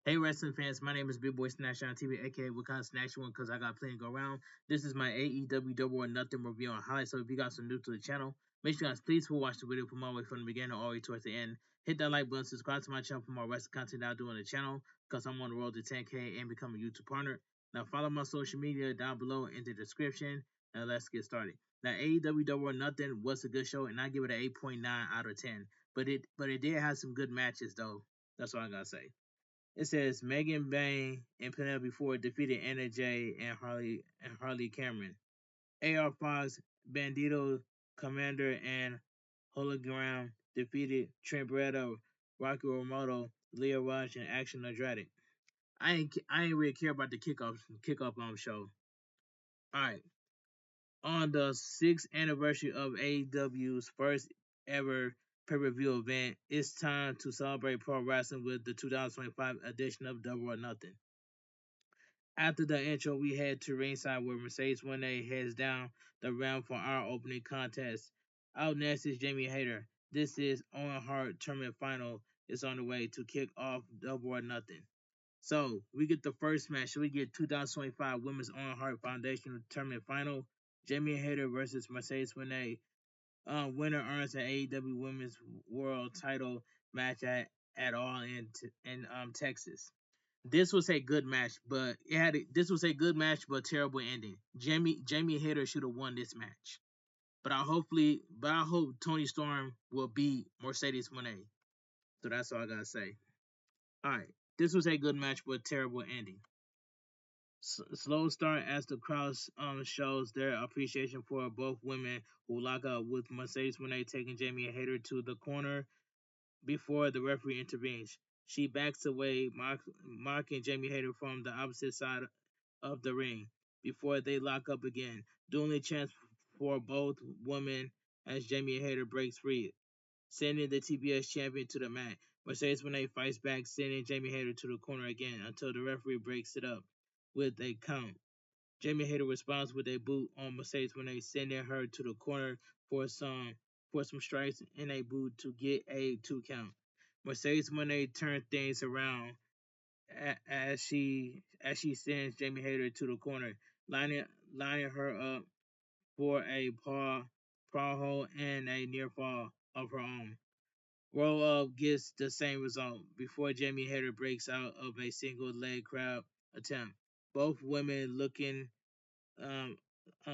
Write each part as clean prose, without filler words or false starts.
Hey wrestling fans, my name is Big Boy Snatch on TV, aka Wakanda Snatch One, because I got plenty to go around. This is my AEW Double or Nothing review on highlights. So if you guys are new to the channel, make sure you guys please watch the video from all the way from the beginning all the way towards the end. Hit that like button, subscribe to my channel for more wrestling content that I do on the channel, because I'm on the road to 10K and become a YouTube partner. Now follow my social media down below in the description. Now let's get started. Now AEW Double or Nothing was a good show, and I give it an 8.9 out of 10. But it did have some good matches though. That's all I gotta say. It says Megan Bain and Penelope Ford defeated Anna Jay and Harley Cameron. AR Fox, Bandito Commander, and Hologram defeated Trent Beretta, Rocky Romero, Leah Rush, and Action Andrade. I ain't really care about the kickoff show. All right, on the sixth anniversary of AEW's first ever pay-per-view event, it's time to celebrate pro wrestling with the 2025 edition of Double or Nothing. After the intro, we head to ringside where Mercedes Moné heads down the ramp for our opening contest. Out next is Jamie Hayter. This is Owen Hart Tournament Final is on the way to kick off Double or Nothing. So we get the first match. We get 2025 Women's Owen Hart Foundation Tournament Final. Jamie Hayter versus Mercedes Moné. Winner earns an AEW Women's World Title match at All in Texas. This was a good match, but this was a good match, but terrible ending. Jamie Hayter should have won this match, but I hope Tony Storm will beat Mercedes Moné. So that's all I gotta say. All right, this was a good match, but terrible ending. Slow start as the crowd shows their appreciation for both women who lock up with Mercedes Moné taking Jamie Hayter to the corner before the referee intervenes. She backs away, mocking Jamie Hayter from the opposite side of the ring before they lock up again. The only chance for both women as Jamie Hayter breaks free, sending the TBS champion to the mat. Mercedes Moné fights back, sending Jamie Hayter to the corner again until the referee breaks it up with a count. Jamie Hayter responds with a boot on Mercedes Moné, sending her to the corner for some strikes and a boot to get a 2 count. Mercedes Moné turns things around as she sends Jamie Hayter to the corner, lining her up for a paw hold and a near fall of her own. Roll up gets the same result before Jamie Hayter breaks out of a single leg crab attempt. Both women um,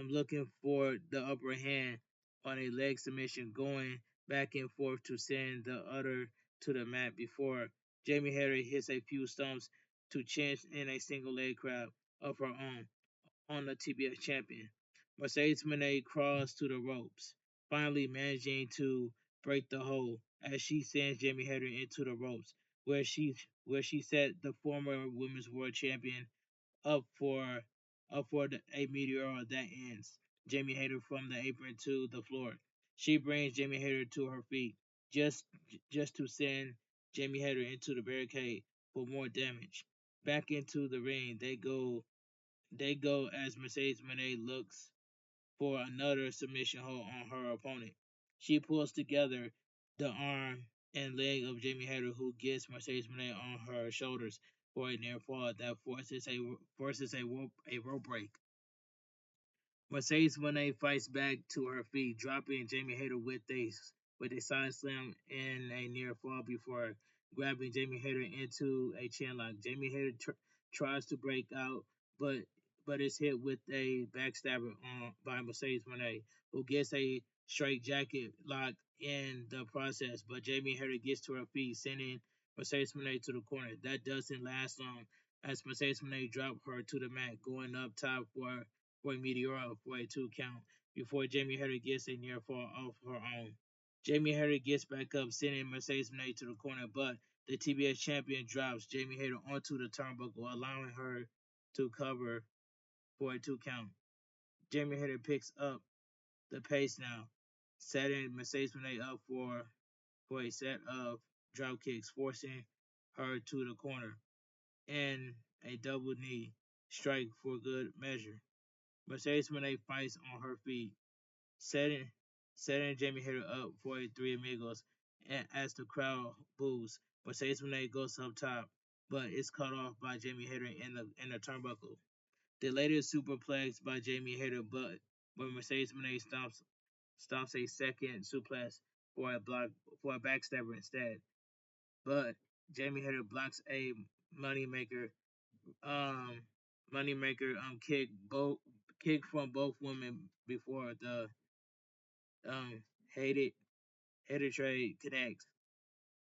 looking for the upper hand on a leg submission, going back and forth to send the other to the mat before Jamie Hayter hits a few stumps to cinch in a single leg crab of her own on the TBS champion. Mercedes Moné crawls to the ropes, finally managing to break the hold as she sends Jamie Hayter into the ropes, where she set the former women's world champion up for a meteor that ends Jamie Hayter from the apron to the floor. She brings Jamie Hayter to her feet, just to send Jamie Hayter into the barricade for more damage. Back into the ring they go as Mercedes Moné looks for another submission hold on her opponent. She pulls together the arm and leg of Jamie Hayter, who gets Mercedes Moné on her shoulders for a near fall that forces a rope break. Mercedes Moné fights back to her feet, dropping Jamie Hayter with a side slam and a near fall before grabbing Jamie Hayter into a chin lock. Jamie Hayter tries to break out, but is hit with a backstabber by Mercedes Moné, who gets a straight jacket lock in the process. But Jamie Hayter gets to her feet, sending Mercedes Moné to the corner. That doesn't last long, as Mercedes Moné drops her to the mat, going up top for a meteor for a 2 count before Jamie Hayter gets a near fall off her own. Jamie Hayter gets back up, sending Mercedes Moné to the corner, but the TBS champion drops Jamie Hayter onto the turnbuckle, allowing her to cover for a 2 count. Jamie Hayter picks up the pace now, setting Mercedes Moné up for a set of drop kicks, forcing her to the corner and a double knee strike for good measure. Mercedes Moné fights on her feet, setting Jamie Hayter up for a Three Amigos, and as the crowd boos, Mercedes Moné goes up top, but it's cut off by Jamie Hayter in the turnbuckle. The latest superplex by Jamie Hayter, but when Mercedes Moné stomps a second suplex for a block for a backstabber instead. But Jamie Hayter blocks a moneymaker um kick from both women before the um hated hated trade connects.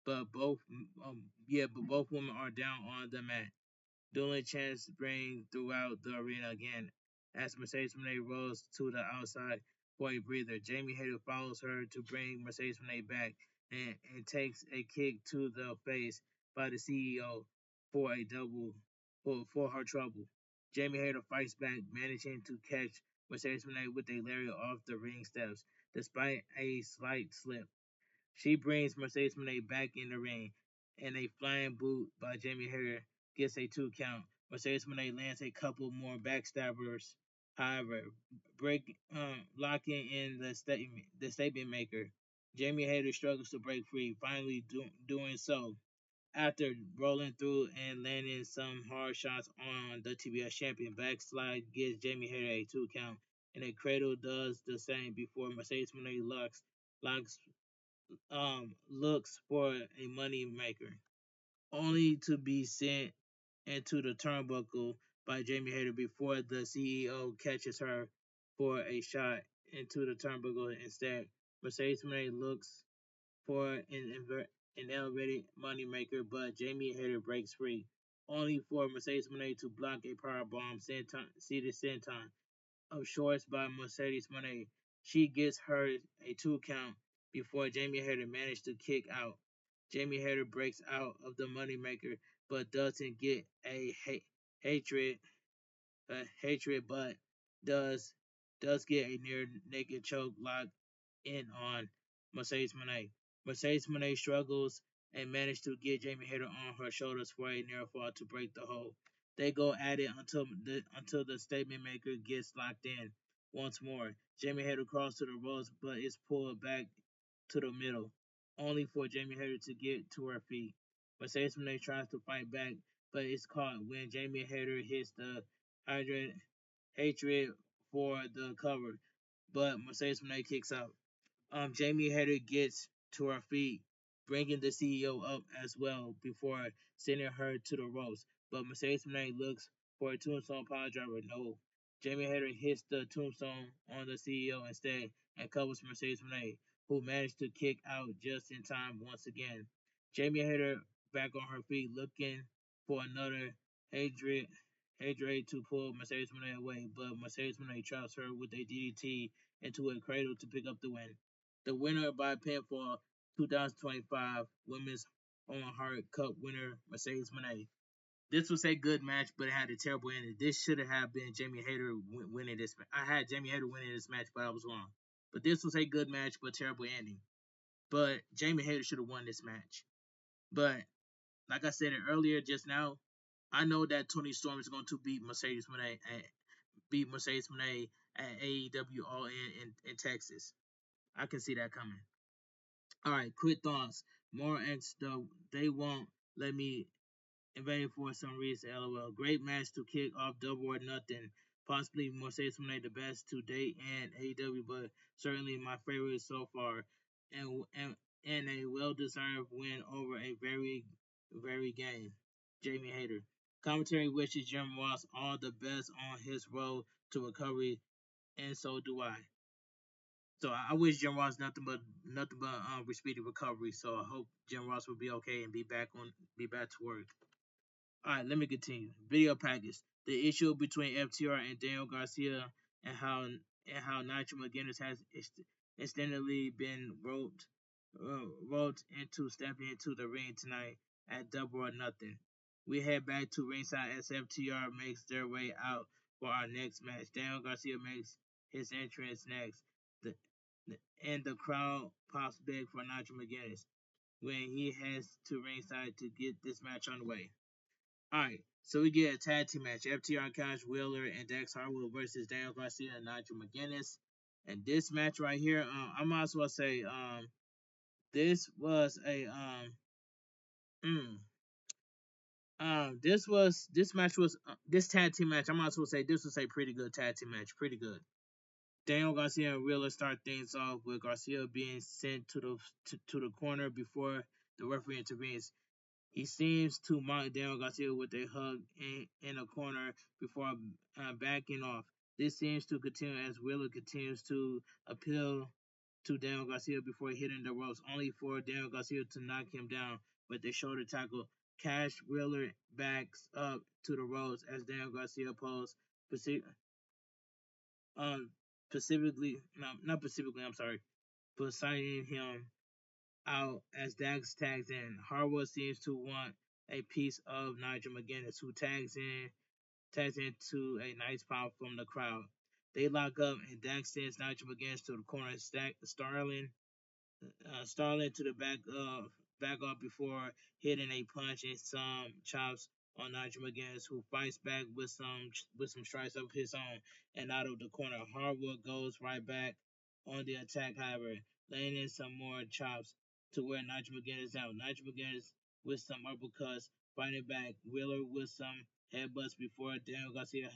But both women are down on the mat. Dueling chants ring throughout the arena again as Mercedes Moné rolls to the outside for a breather. Jamie Hayter follows her to bring Mercedes Moné back and takes a kick to the face by the CEO for a double for her trouble. Jamie Hayter fights back, managing to catch Mercedes Moné with a lariat off the ring steps, despite a slight slip. She brings Mercedes Moné back in the ring, and a flying boot by Jamie Hayter gets a 2 count. Mercedes Moné lands a couple more backstabbers, however, locking in the statement maker. Jamie Hayter struggles to break free, finally doing so after rolling through and landing some hard shots on the TBS champion. Backslide gives Jamie Hayter a 2 count, and a cradle does the same before Mercedes Moné locks looks for a money maker, only to be sent into the turnbuckle by Jamie Hayter before the CEO catches her for a shot into the turnbuckle instead. Mercedes Moné looks for an elevated moneymaker, but Jamie Hayter breaks free, only for Mercedes Moné to block a powerbomb seated senton of shorts by Mercedes Moné. She gets her a 2 count before Jamie Hayter managed to kick out. Jamie Hayter breaks out of the moneymaker, but doesn't get a hatred, but does get a near naked choke lock in on Mercedes Moné. Mercedes Moné struggles and manages to get Jamie Hayter on her shoulders for a near fall to break the hold. They go at it until the statement maker gets locked in once more. Jamie Hayter crawls to the ropes but is pulled back to the middle, only for Jamie Hayter to get to her feet. Mercedes Moné tries to fight back, but is caught when Jamie Hayter hits the hydrant hatred for the cover, but Mercedes Moné kicks out. Jamie Hayter gets to her feet, bringing the CEO up as well before sending her to the ropes. But Mercedes Moné looks for a tombstone pile driver. No. Jamie Hayter hits the tombstone on the CEO instead and covers Mercedes Moné, who managed to kick out just in time once again. Jamie Hayter back on her feet looking for another Hadrid to pull Mercedes Moné away, but Mercedes Moné traps her with a DDT into a cradle to pick up the win. The winner by pinfall, 2025 Women's Owen Hart Cup winner, Mercedes Moné. This was a good match, but it had a terrible ending. This should have been Jamie Hayter winning this. I had Jamie Hayter winning this match, but I was wrong. But this was a good match, but terrible ending. But Jamie Hayter should have won this match. But like I said earlier, just now, I know that Tony Storm is going to beat Mercedes Moné at AEW All in Texas. I can see that coming. All right, quick thoughts. More X though they won't let me invade for some reason. LOL. Great match to kick off Double or Nothing. Possibly Mercedes Moné the best to date and AEW, but certainly my favorite so far, and a well deserved win over a very game. Jamie Hayter. Commentary wishes Jim Ross all the best on his road to recovery, and so do I. So I wish Jim Ross nothing but speedy recovery. So I hope Jim Ross will be okay and be back to work. All right, let me continue. Video package: the issue between FTR and Daniel Garcia, and how Nigel McGuinness has extendedly been roped into stepping into the ring tonight at Double or Nothing. We head back to ringside as FTR makes their way out for our next match. Daniel Garcia makes his entrance next. The, and the crowd pops big for Nigel McGuinness when he heads to ringside to get this match underway. Alright, so we get a tag team match. FTR Cash Wheeler and Dax Harwood versus Daniel Garcia and Nigel McGuinness. And this match right here, I might as well say, this was a this tag team match. I might as well say this was a pretty good tag team match, pretty good. Daniel Garcia and Wheeler start things off with Garcia being sent to the corner before the referee intervenes. He seems to mock Daniel Garcia with a hug in a corner before backing off. This seems to continue as Wheeler continues to appeal to Daniel Garcia before hitting the ropes, only for Daniel Garcia to knock him down with a shoulder tackle. Cash Wheeler backs up to the ropes as Daniel Garcia pulls um, specifically, no, not specifically, I'm sorry, but signing him out as Dax tags in. Harwood seems to want a piece of Nigel McGuinness, who tags into a nice pop from the crowd. They lock up, and Dax sends Nigel McGuinness to the corner. Starling to the back up before hitting a punch and some chops on Nigel McGuinness, who fights back with some strikes of his own and out of the corner. Harwood goes right back on the attack, however, laying in some more chops to wear Nigel McGuinness out. Nigel McGuinness with some uppercuts, fighting back. Wheeler with some headbutts before Daniel Garcia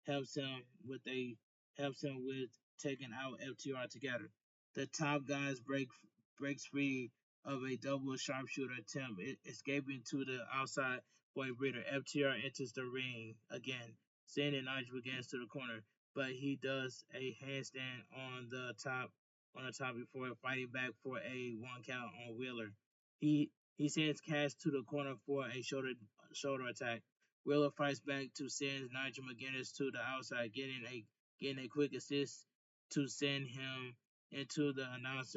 helps him with a helps him with taking out FTR together. The top guys breaks free of a double sharpshooter attempt, escaping to the outside for a breather. FTR enters the ring again, sending Nigel against to the corner, but he does a handstand on the top before fighting back for a 1 count on Wheeler. He sends Cash to the corner for a shoulder attack. Wheeler fights back to send Nigel McGuinness to the outside, getting a quick assist to send him into the announce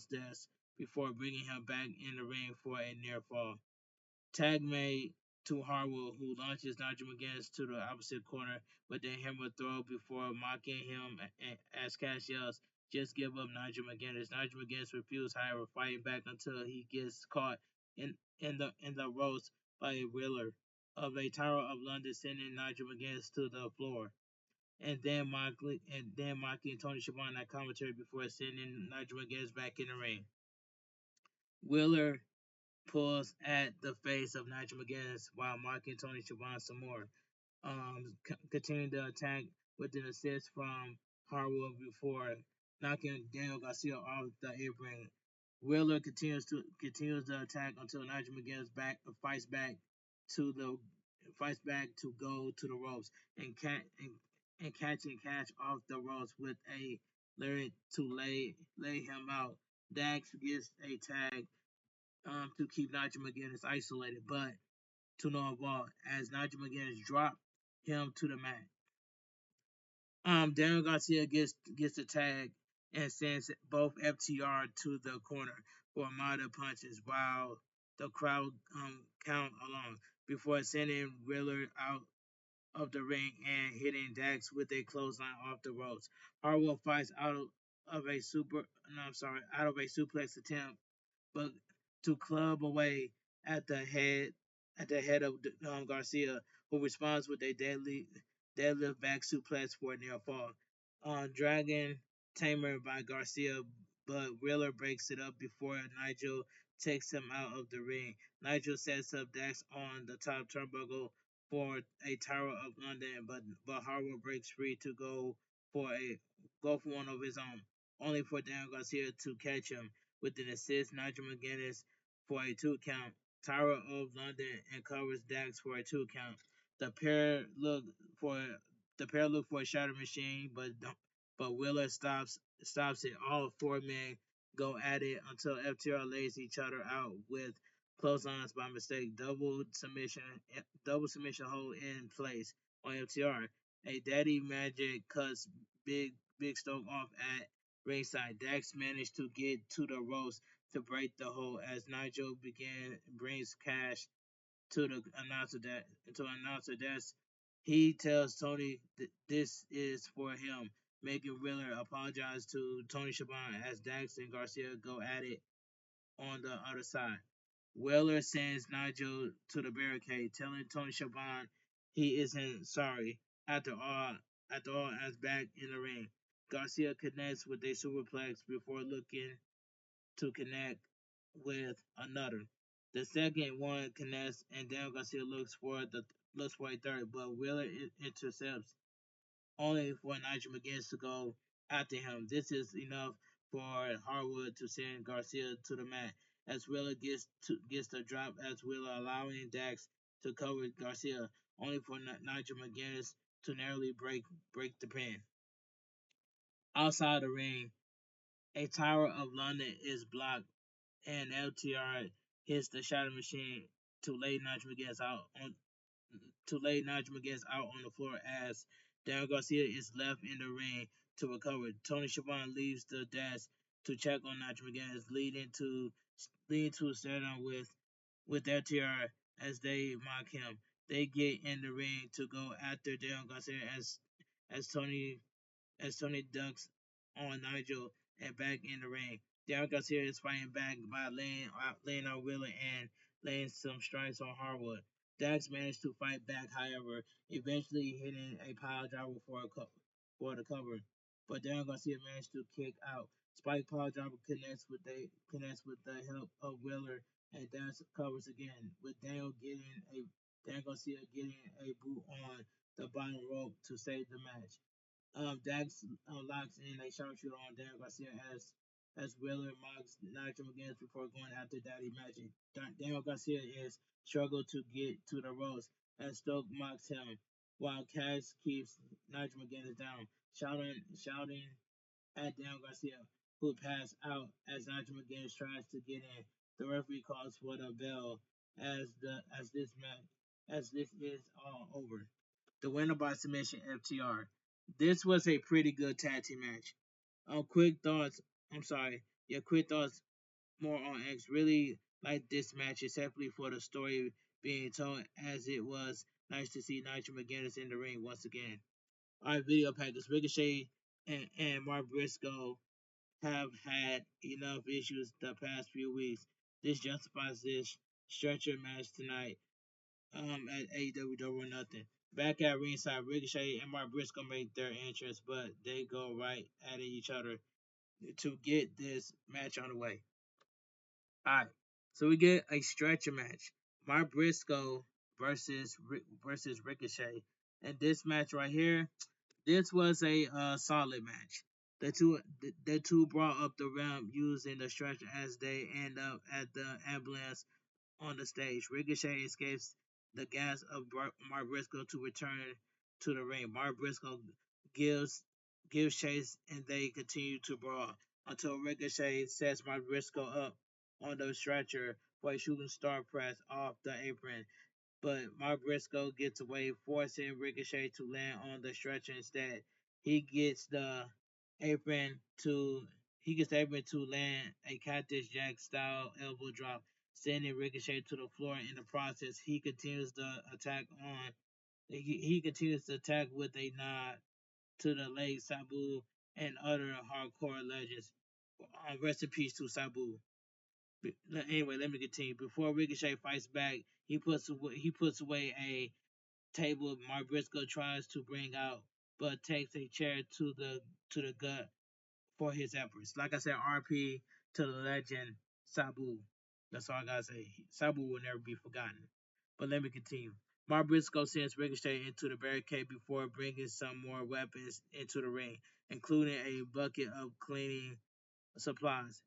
desk before bringing him back in the ring for a near fall. Tag made to Harwood, who launches Nigel McGuinness to the opposite corner with a hammer throw before mocking him as Cash yells, "Just give up, Nigel McGuinness." Nigel McGuinness refuses, however, fighting back until he gets caught in the ropes by a Wheeler of a Tower of London, sending Nigel McGuinness to the floor. And then mocking Tony Schiavone at commentary before sending Nigel McGuinness back in the ring. Wheeler pulls at the face of Nigel McGuinness while mocking Tony Schiavone some more. Continuing the attack with an assist from Harwood before knocking Daniel Garcia off the apron. Wheeler continues the attack until Nigel McGuinness to the fights back to go to the ropes and catching Cash off the ropes with a lyric to lay him out. Dax gets a tag to keep Nigel McGuinness isolated, but to no avail as Nigel McGuinness dropped him to the mat. Daniel Garcia gets the tag and sends both FTR to the corner for minor punches while the crowd count along before sending Wheeler out of the ring and hitting Dax with a clothesline off the ropes. Harwood fights out of a suplex attempt, but to club away at the head of Garcia, who responds with a deadlift back suplex for a near fall. Dragon Tamer by Garcia, but Wheeler breaks it up before Nigel takes him out of the ring. Nigel sets up Dax on the top turnbuckle for a Tower of London, but Harwood breaks free to go for one of his own, only for Daniel Garcia to catch him with an assist. Nigel McGuinness for a 2 count. Tower of London and covers Dax for a 2 count. The pair look for a shatter machine, but Wheeler stops it. All four men go at it until FTR lays each other out with clotheslines by mistake. Double submission hold in place on FTR. A Daddy Magic cuts Big Stoke off at ringside. Dax managed to get to the ropes to break the hold as Nigel brings Cash to the announcer desk. He tells Tony this is for him, making Wheeler apologize to Tony Schiavone as Dax and Garcia go at it on the other side. Wheeler sends Nigel to the barricade, telling Tony Schiavone he isn't sorry. After all, as back in the ring, Garcia connects with a superplex before looking to connect with another. The second one connects, and Daniel Garcia looks for a third, but Wheeler intercepts only for Nigel McGuinness to go after him. This is enough for Harwood to send Garcia to the mat as Wheeler gets the drop as Wheeler allowing Dax to cover Garcia, only for Nigel McGuinness to narrowly break the pin. Outside the ring, a Tower of London is blocked and LTR hits the Shadow Machine to lay Nigel McGuinness out on the floor as Daniel Garcia is left in the ring to recover. Tony Schiavone leaves the desk to check on Nigel McGuinness, leading to a stare down with LTR as they mock him. They get in the ring to go after Daniel Garcia as Tony Tony ducks on Nigel and back in the ring. Daniel Garcia is fighting back by laying out Wheeler and laying some strikes on Harwood. Dax managed to fight back, however, eventually hitting a pile driver for the cover. But Daniel Garcia managed to kick out. Spike pile driver connects with the help of Wheeler and Dax covers again, with Daniel Garcia getting a boot on the bottom rope to save the match. Dax locks in a sharpshooter on Daniel Garcia as Wheeler mocks Nigel McGuinness before going after Daddy Magic. Daniel Garcia is struggled to get to the ropes as Stoke mocks him, while Cass keeps Nigel McGuinness down, shouting at Daniel Garcia, who passed out as Nigel McGuinness tries to get in. The referee calls for the bell as this is all over. The winner by submission, FTR. This was a pretty good tag team match. Quick thoughts. I'm sorry. Yeah, quick thoughts more on X. Really like this match, exceptly for the story being told, as it was nice to see Nigel McGuinness in the ring once again. Alright, video package. Ricochet and Mark Briscoe have had enough issues the past few weeks. This justifies this stretcher match tonight at AEW Double or Nothing. Back at ringside, Ricochet and Mark Briscoe make their entrance, but they go right at each other to get this match on the way. Alright, so we get a stretcher match. Mark Briscoe versus Ricochet. And this match right here, this was a solid match. The two brought up the ramp using the stretcher as they end up at the ambulance on the stage. Ricochet escapes the gas of Mark Briscoe to return to the ring. Mark Briscoe gives chase and they continue to brawl until Ricochet sets Mark Briscoe up on the stretcher for a shooting star press off the apron. But Mark Briscoe gets away, forcing Ricochet to land on the stretcher instead. He gets the apron to land a Cactus Jack style elbow drop, sending Ricochet to the floor. In the process, he continues to attack with a nod to the late Sabu and other hardcore legends. Rest in peace to Sabu. Anyway, let me continue. Before Ricochet fights back, he puts away a table Mark Briscoe tries to bring out, but takes a chair to the gut for his efforts. Like I said, RP to the legend Sabu. That's all I gotta say. Sabu will never be forgotten. But let me continue. Mark Briscoe sends Ricochet into the barricade before bringing some more weapons into the ring, including a bucket of cleaning supplies.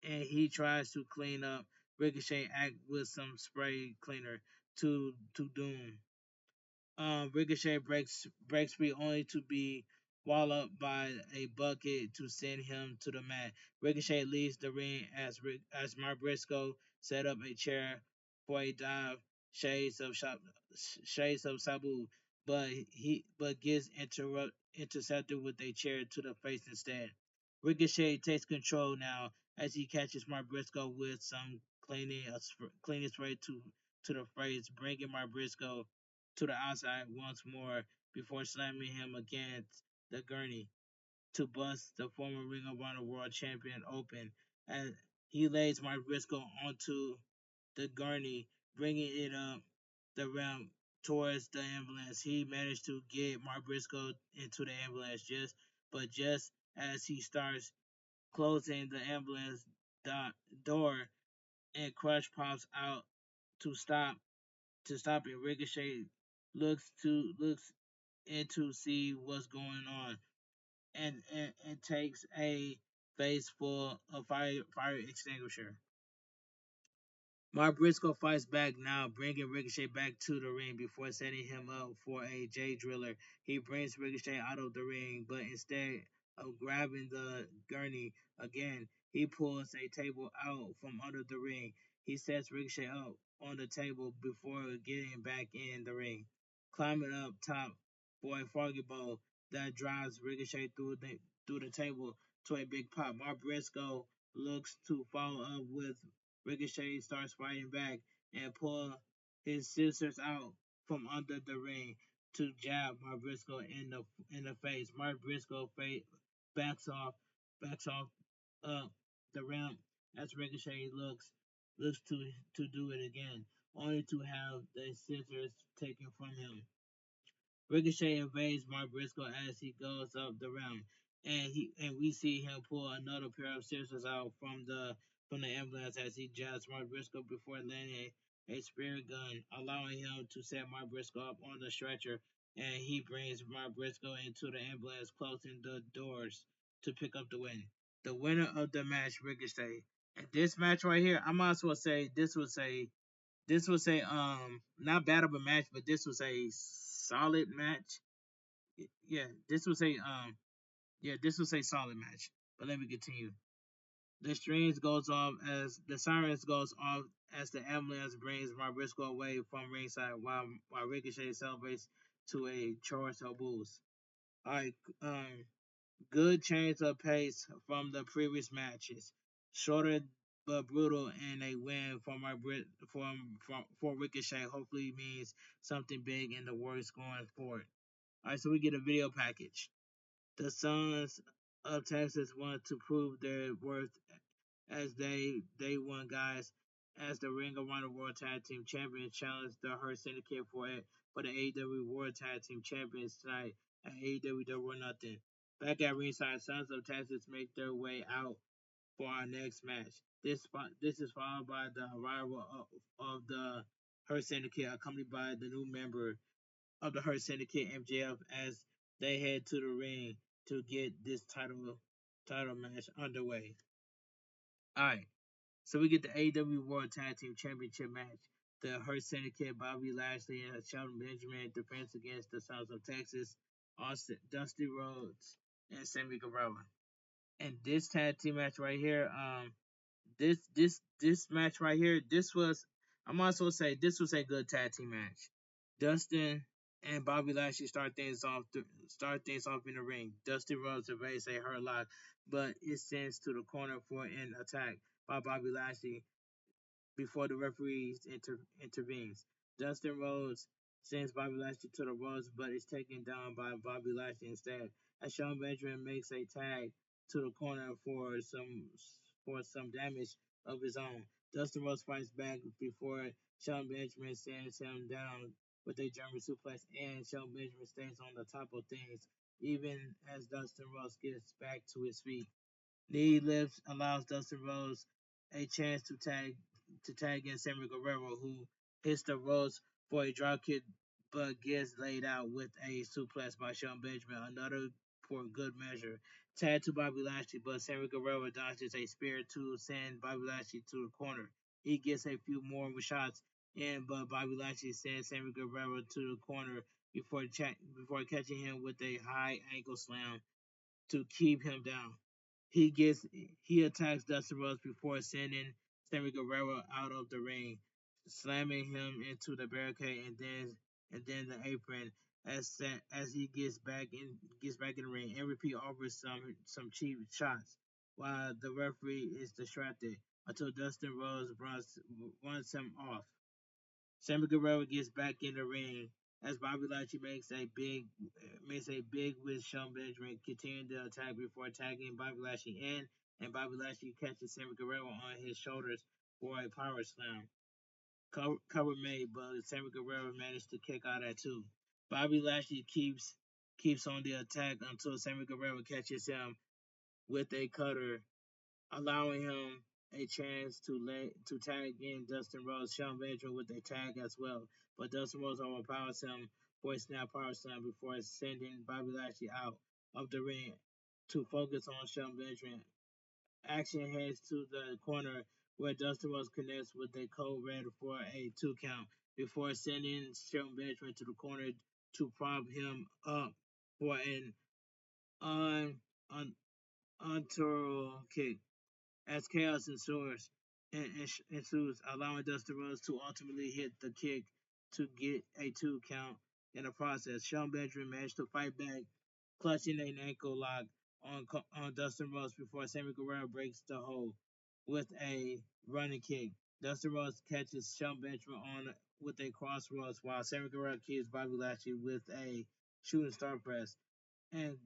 And he tries to clean up Ricochet act with some spray cleaner to Doom. Ricochet breaks free only to be walloped by a bucket to send him to the mat. Ricochet leaves the ring as Mark Briscoe set up a chair for a dive. Shades of Sabu, but gets intercepted with a chair to the face instead. Ricochet takes control now as he catches Mark Briscoe with some cleaning spray to the face, bringing Mark Briscoe to the outside once more before slamming him against the gurney to bust the former Ring of Honor World Champion open. As he lays Mark Briscoe onto the gurney, bringing it up the ramp towards the ambulance. He managed to get Mark Briscoe into the ambulance just as he starts closing the ambulance door, and Crush pops out to stop it. Ricochet looks in to see what's going on, and takes a face full of fire extinguisher. Mark Briscoe fights back now, bringing Ricochet back to the ring before setting him up for a J Driller. He brings Ricochet out of the ring, but instead of grabbing the gurney again, he pulls a table out from under the ring. He sets Ricochet up on the table before getting back in the ring, climbing up top for a froggy bowl that drives Ricochet through the table to a big pop. Mark Briscoe looks to follow up with Ricochet starts fighting back and pull his scissors out from under the ring to jab Mark Briscoe in the face. Mark Briscoe backs off backs off up the ramp as Ricochet looks to do it again, only to have the scissors taken from him. Ricochet invades Mark Briscoe as he goes up the ramp, and we see him pull another pair of scissors out from the ambulance as he jabs Mark Briscoe before landing a spirit gun, allowing him to set Mark Briscoe up on the stretcher, and he brings Mark Briscoe into the ambulance, closing the doors to pick up the win. The winner of the match, Ricochet. And this match right here, I might as well say this was a not bad of a match, but this was a solid match. Yeah, this was a solid match. But let me continue. The strings goes off as the sirens goes off as the ambulance brings Briscoe away from ringside while Ricochet celebrates to a chorus of boos. Alright, good change of pace from the previous matches. Shorter but brutal, and a win for Ricochet hopefully means something big in the works going forward. Alright, so we get a video package. The Sons of Texas want to prove their worth as they won guys as the Ring of Honor World Tag Team Champions challenged the Hurt Syndicate for the AEW World Tag Team Champions tonight at AEW Double or Nothing. Back at ringside, Sons of Texas make their way out for our next match. This is followed by the arrival of the Hurt Syndicate, accompanied by the new member of the Hurt Syndicate, MJF, as they head to the ring to get this title match underway. All right, so we get the AEW World Tag Team Championship match. The Hurt Syndicate, Bobby Lashley and Shelton Benjamin defense against the Sons of Texas, Austin, Dusty Rhodes, and Sammy Guevara. And this tag team match right here, this match right here, I might also say this was a good tag team match. Dustin and Bobby Lashley start things off in the ring. Dustin Rhodes evades a hurt lock, but it sends to the corner for an attack by Bobby Lashley before the referee intervenes. Dustin Rhodes sends Bobby Lashley to the ropes, but is taken down by Bobby Lashley instead. As Sean Benjamin makes a tag to the corner for some damage of his own. Dustin Rhodes fights back before Sean Benjamin sends him down with a German suplex, and Sean Benjamin stays on the top of things, even as Dustin Rhodes gets back to his feet. Knee lifts allows Dustin Rhodes a chance to tag in Sammy Guerrero, who hits the ropes for a dropkick but gets laid out with a suplex by Sean Benjamin, another for good measure. Tag to Bobby Lashley, but Sammy Guerrero dodges a spear to send Bobby Lashley to the corner. He gets a few more shots in, but Bobby Lashley sends Sammy Guerrero to the corner before catching him with a high ankle slam to keep him down. He attacks Dustin Rhodes before sending Sammy Guerrero out of the ring, slamming him into the barricade and then the apron as he gets back in the ring. MVP offers some cheap shots while the referee is distracted until Dustin Rhodes runs him off. Sammy Guerrero gets back in the ring as Bobby Lashley makes a big with Sean Benjamin, continuing the attack before tagging Bobby Lashley in, and Bobby Lashley catches Sammy Guerrero on his shoulders for a power slam. Cover made, but Sammy Guerrero managed to kick out at two. Bobby Lashley keeps on the attack until Sammy Guerrero catches him with a cutter, allowing him a chance to tag in Dustin Rhodes. Sean Benjamin with a tag as well, but Dustin Rhodes overpowers him for a snap power slam before sending Bobby Lashley out of the ring to focus on Sean Benjamin. Action heads to the corner where Dustin Rhodes connects with a cold red for a 2 count before sending Sean Benjamin to the corner to prop him up for an un, un, kick. As chaos ensues, allowing Dustin Rhodes to ultimately hit the kick to get a 2 count in the process. Sean Benjamin managed to fight back, clutching an ankle lock on Dustin Rhodes before Sammy Guevara breaks the hold with a running kick. Dustin Rhodes catches Sean Benjamin on with a crossroads while Sammy Guevara keeps Bobby Lashley with a shooting star press and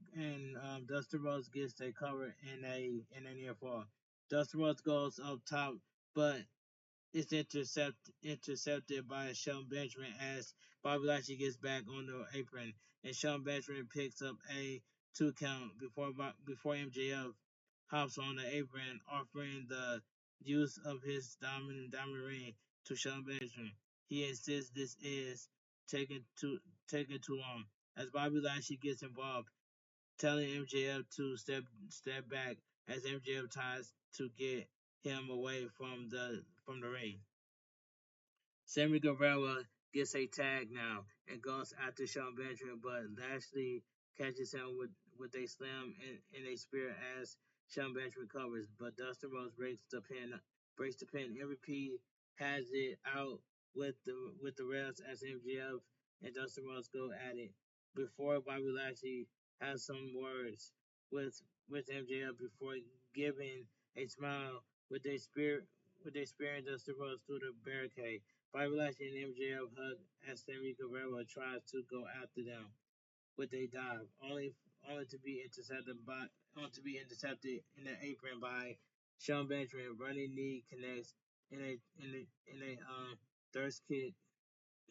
Dustin Rhodes gets a cover in a near fall. Dustin Rhodes goes up top, but it's intercepted by Shelton Benjamin as Bobby Lashley gets back on the apron, and Shelton Benjamin picks up a 2 count before MJF hops on the apron, offering the use of his diamond ring to Shelton Benjamin. He insists this is taking too long. As Bobby Lashley gets involved, telling MJF to step back as MJF tries to get him away from the ring. Sammy Guevara gets a tag now and goes after Sean Benjamin, but Lashley catches him with a slam and a spear as Sean Benjamin recovers. But Dustin Rhodes breaks the pin. MVP has it out with the refs as MJF and Dustin Rhodes go at it. Before Bobby Lashley has some words with MJF before giving a smile with a spear and Dustin Rhodes through the barricade. Bobby Lashley and MJF hug as Sammy Guevara tries to go after them with a dive, only to be intercepted in the apron by Sean Benjamin. Running knee connects in a thirst kick,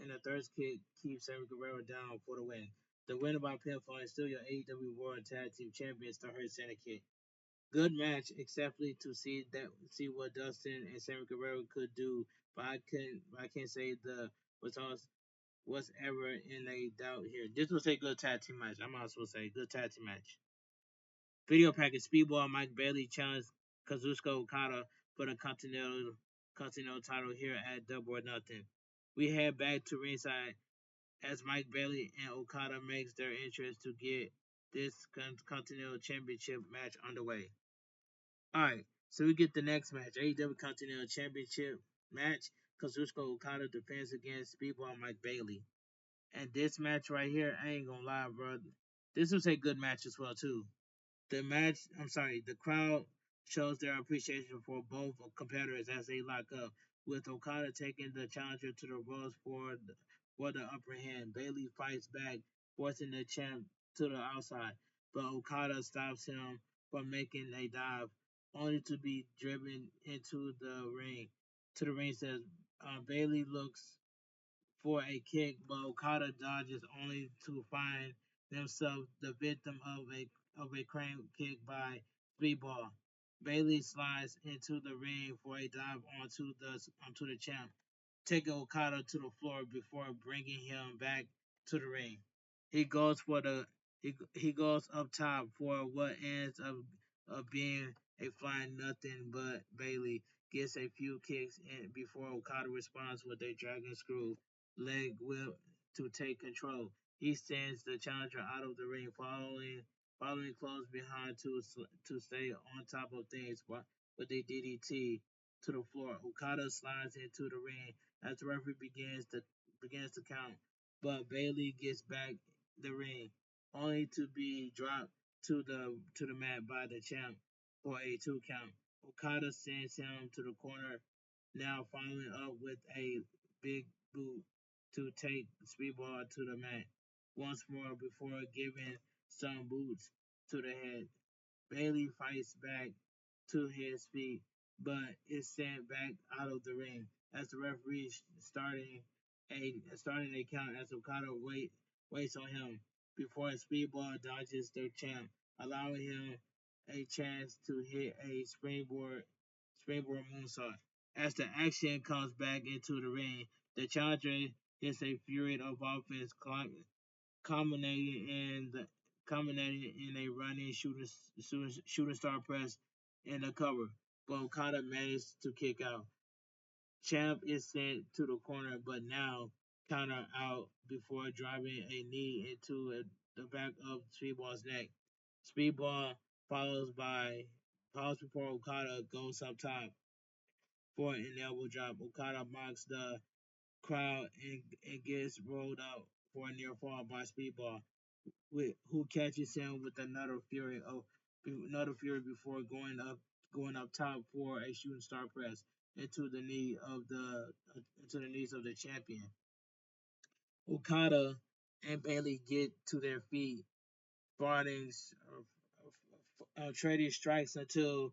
and a thirst kick keeps Sammy Guevara down for the win. The winner by pinfall is still your AEW World Tag Team Champions, the Hurt Syndicate. Good match, exceptly to see what Dustin and Sammy Guevara could do, but I can't say the results was ever in a doubt here. This was a good tag team match. I might as well say good tag team match. Video package: Speedball Mike Bailey challenged Kazuchika Okada for the Continental title here at Double or Nothing. We head back to ringside as Mike Bailey and Okada makes their entrance to get this Continental Championship match underway. Alright, so we get the next match. AEW Continental Championship match. Kazuchika Okada defends against Speedball Mike Bailey. And this match right here, I ain't gonna lie, bro. This was a good match as well, too. The crowd shows their appreciation for both competitors as they lock up, with Okada taking the challenger to the ropes for the upper hand. Bailey fights back, forcing the champ to the outside, but Okada stops him from making a dive, only to be driven into the ring. To the ring says Bailey looks for a kick, but Okada dodges only to find themselves the victim of a crane kick by Speedball. Bailey slides into the ring for a dive onto the champ, taking Okada to the floor before bringing him back to the ring. He goes for the he goes up top for what ends up being a flying nothing, but Bailey gets a few kicks in before Okada responds with a dragon screw leg whip to take control. He sends the challenger out of the ring, following close behind to stay on top of things with a DDT to the floor. Okada slides into the ring as the referee begins to count, but Bailey gets back the ring, only to be dropped to the mat by the champ for a 2 count. Okada sends him to the corner, now following up with a big boot to take Speedball to the mat once more before giving some boots to the head. Bailey fights back to his feet, but is sent back out of the ring as the referee starting a count as Okada waits on him before Speedball dodges their champ, allowing him a chance to hit a springboard moonsault. As the action comes back into the ring, the challenger hits a fury of offense, culminating in the culminating in a running shooting star press in the cover. But Okada managed to kick out. Champ is sent to the corner, but now counter out before driving a knee into the back of Speedball's neck. Speedball follows by follows before Okada goes up top for an elbow drop. Okada mocks the crowd and gets rolled out for a near fall by Speedball, who catches him with another fury before going up top for a shooting star press into the knee of the into the knees of the champion. Okada and Bailey get to their feet, farting, trading strikes the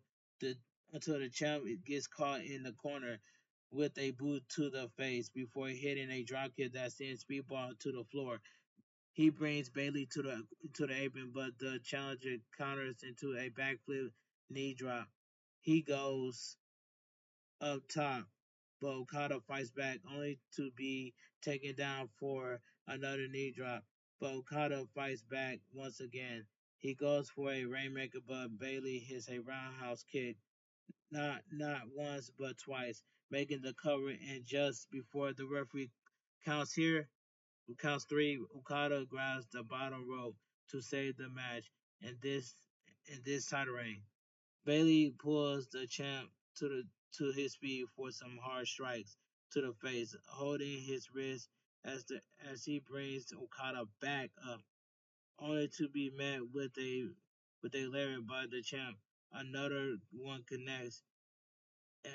until the champ gets caught in the corner with a boot to the face before hitting a dropkick that sends Speedball to the floor. He brings Bailey to the apron, but the challenger counters into a backflip knee drop. He goes up top, but Okada fights back only to be taken down for another knee drop. But Okada fights back once again. He goes for a rainmaker, but Bailey hits a roundhouse kick, not once but twice, making the cover. And just before the referee counts here, counts three, Okada grabs the bottom rope to save the match in this title reign. Bailey pulls the champ to the to his feet for some hard strikes to the face, holding his wrist as he brings Okada back up, only to be met with a lariat by the champ. Another one connects,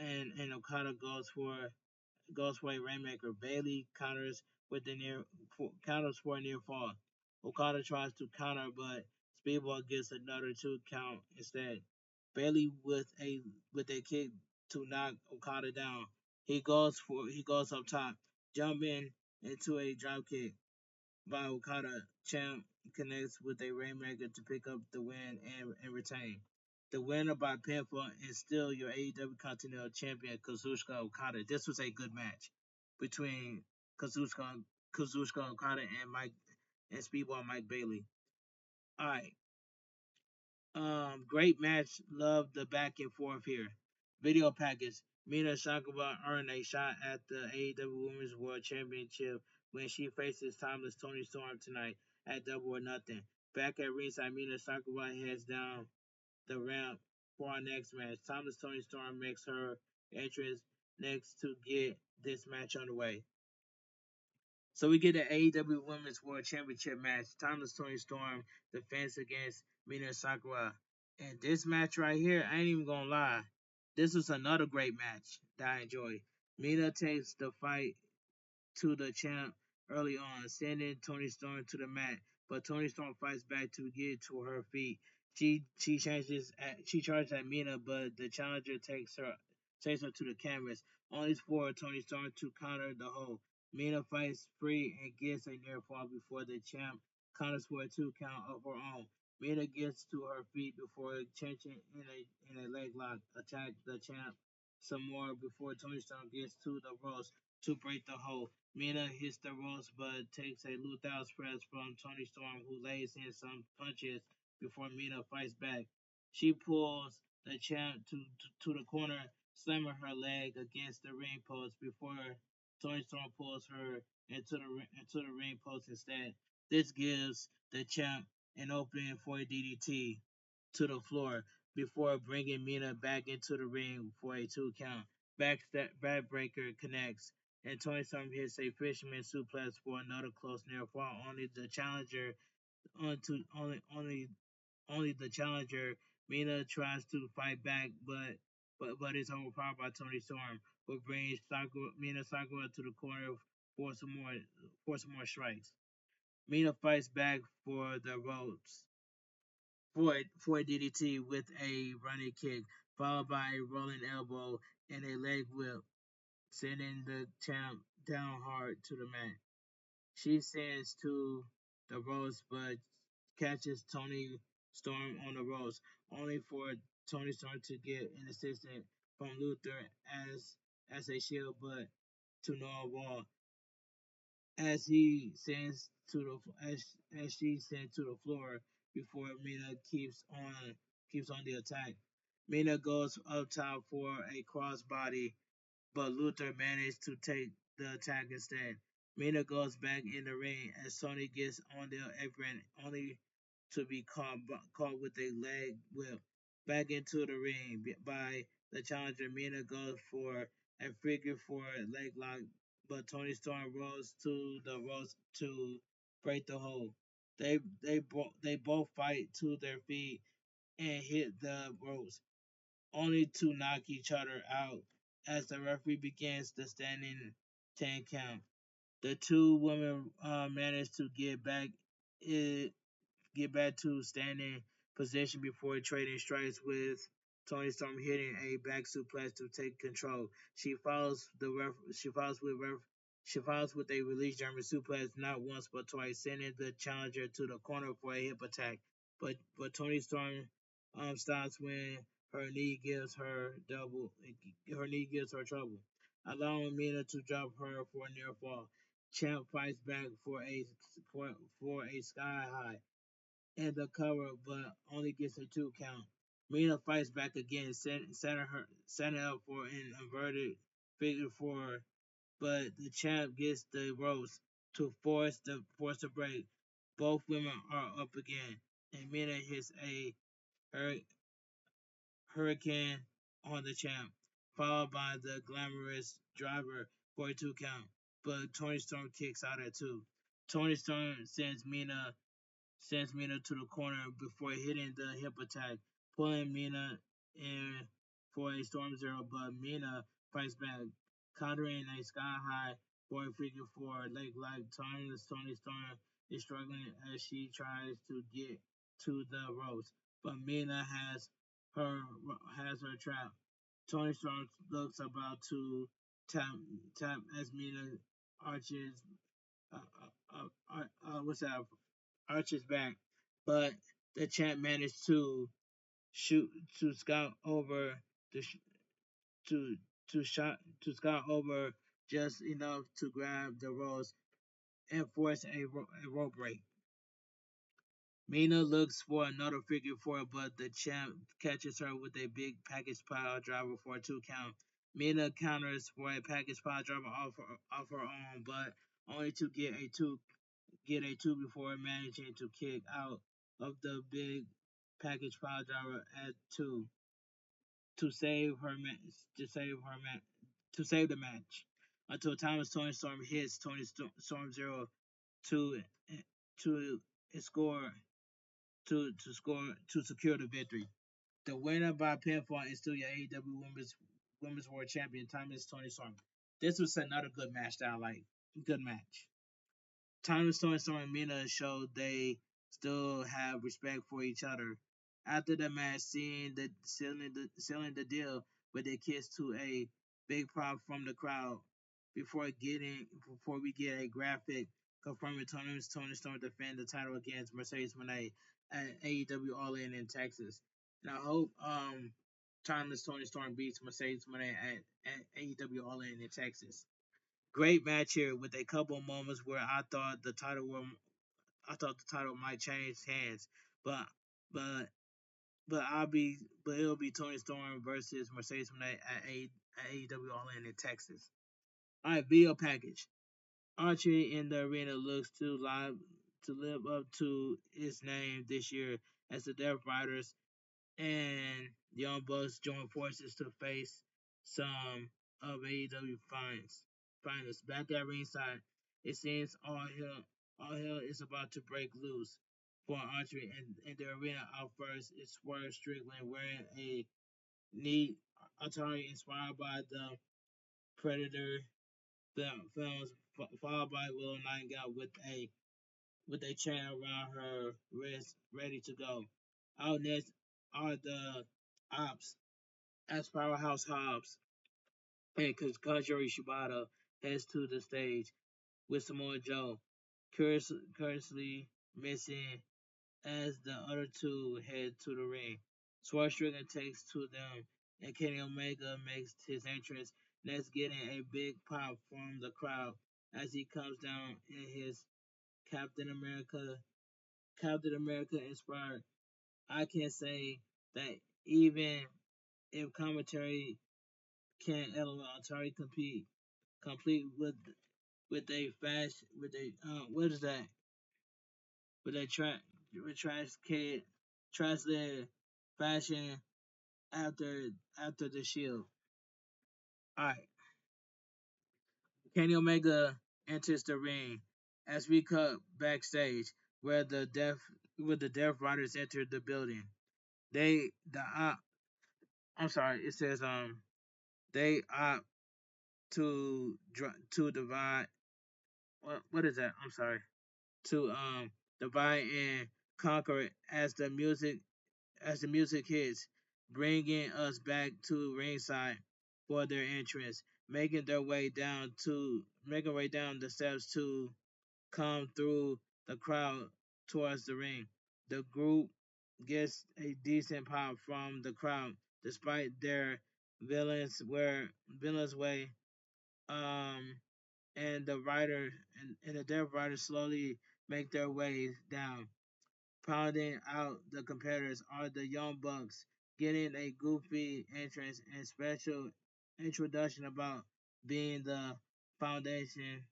and Okada goes for a rainmaker. Bailey counters for a near fall. Okada tries to counter, but Speedball gets another 2 count instead. Bailey with a kick to knock Okada down. He goes up top, jumping into a drop kick by Okada. Champ connects with a Rainmaker to pick up the win and retain. The winner by pinfall is still your AEW Continental Champion Kazuchika Okada. This was a good match between Kazuchika Okada and Speedball Mike Bailey. All right, great match. Love the back and forth here. Video package. Mina Sakura earned a shot at the AEW Women's World Championship when she faces Timeless Tony Storm tonight at Double or Nothing. Back at ringside, Mina Sakura heads down the ramp for our next match. Timeless Tony Storm makes her entrance next to get this match underway. So we get the AEW Women's World Championship match. Timeless Tony Storm defense against Mina Sakura. And this match right here, I ain't even gonna lie. This was another great match that I enjoyed. Mina takes the fight to the champ early on, sending Tony Storm to the mat. But Tony Storm fights back to get to her feet. She charges at Mina, but the challenger takes her to the canvas, only for Tony Storm to counter the hold. Mina fights free and gets a near fall before the champ counters for a 2 count of her own. Mina gets to her feet before changing in a leg lock, attack the champ some more before Tony Storm gets to the ropes to break the hold. Mina hits the ropes but takes a lethal press from Tony Storm, who lays in some punches before Mina fights back. She pulls the champ to the corner, slamming her leg against the ring post before Tony Storm pulls her into the ring post instead. This gives the champ an opening for a DDT to the floor before bringing Mina back into the ring for a 2 count. Backbreaker connects, and Tony Storm hits a fisherman suplex for another close near fall. Only the challenger. Mina tries to fight back, but is overpowered by Tony Storm, who brings Mina Sakura to the corner for some more strikes. Mina fights back for the ropes for a DDT with a running kick, followed by a rolling elbow and a leg whip, sending the champ down hard to the mat. She sends to the ropes, but catches Tony Storm on the ropes, only for Tony Storm to get an assistant from Luther as a shield, but to no avail as he sends to as she sent to the floor before Mina keeps on the attack. Mina goes up top for a crossbody, but Luther managed to take the attack instead. Mina goes back in the ring as Tony gets on the apron, only to be caught with a leg whip. Back into the ring by the challenger, Mina goes for a figure four leg lock, but Tony Storm rolls to the ropes to break the hold. They both fight to their feet and hit the ropes, only to knock each other out as the referee begins the standing 10 count. The two women manage to get back to standing position before trading strikes with Tony Storm hitting a back suplex to take control. She follows with a release German suplex not once but twice, sending the challenger to the corner for a hip attack. But Tony Storm stops when her knee gives her trouble, allowing Mina to drop her for a near fall. Champ fights back for a sky high and the cover, but only gets a 2 count. Mina fights back again, setting up for an inverted figure four, but the champ gets the ropes to force the break. Both women are up again, and Mina hits a hur- hurricane on the champ, followed by the glamorous driver for a 2 count. But Tony Storm kicks out at 2. Tony Storm sends Mina to the corner before hitting the hip attack, pulling Mina in for a Storm Zero, but Mina fights back, countering a sky high for a figure four leg like Tony Storm is struggling as she tries to get to the ropes, but Mina has her trap. Tony Storm looks about to tap tap as Mina arches what's that arches back, but the champ managed to shoot to scout over the to to scout over just enough to grab the ropes and force a rope break. Mina looks for another figure four, but the champ catches her with a big package pile driver for a 2 count. Mina counters for a package pile driver off her own, but only to get a two before managing to kick out of the big package pile driver at 2 to save her to save the match until Thomas Tony Storm hits Storm Zero to to score to secure the victory. The winner by pinfall is still your AEW Women's World Champion Thomas Tony Storm. This was another good match that I like. Good match. Thomas Storm and Mina showed they still have respect for each other. After the match, sealing the deal with a kiss to a big pop from the crowd before we get a graphic confirming Tony Storm defend the title against Mercedes Moné at AEW All In Texas. And I hope Tony Storm beats Mercedes Moné at AEW All In Texas. Great match here with a couple moments where I thought the title might change hands, but but but it'll be Tony Storm versus Mercedes Moné at AEW All In Texas. All right, video package. Archery in the arena looks to live up to its name this year as the Death Riders and Young Bucks join forces to face some of AEW finest. Back at ringside, it seems all hell is about to break loose for Archery, and in the arena out first is Swerve Strickland wearing a neat attire inspired by the Predator films, followed by Willow Nightingale with a chain around her wrist, ready to go. Out next are the Ops as Powerhouse Hobbs and Kajori Shibata heads to the stage with Samoa Joe curiously missing as the other two head to the ring. Swerve Strickland takes to them and Kenny Omega makes his entrance. Next, getting a big pop from the crowd as he comes down in his Captain America Captain America inspired. I can say that even if commentary can't LOL Atari complete with a fast with a what is that with a trash kid translated fashion after the shield. Alright. Kenny Omega enters the ring as we cut backstage where the Death Riders entered the building. They the I'm sorry, it says they opt to divide what is that? I'm sorry. To divide and conquer it as the music hits, bringing us back to ringside for their entrance, making way down the steps to come through the crowd towards the ring. The group gets a decent pop from the crowd, despite their villains way. Um, and the Death Riders slowly make their way down. Pounding out the competitors are the Young Bucks, getting a goofy entrance and special introduction about being the foundation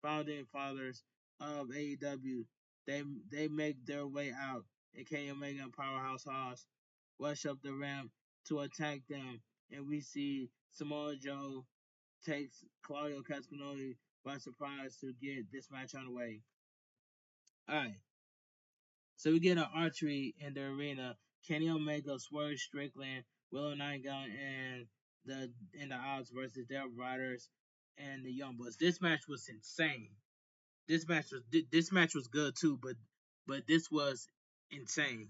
founding fathers of AEW. They make their way out, and Kenny Omega and Powerhouse Hobbs rush up the ramp to attack them, and we see Samoa Joe takes Claudio Castagnoli by surprise to get this match on the way. Alright, so we get an archery in the arena. Kenny Omega, Swerve Strickland, Willow Nightingale, and the odds versus Death Riders and the Young Bucks. This match was insane. This match was good too, but this was insane.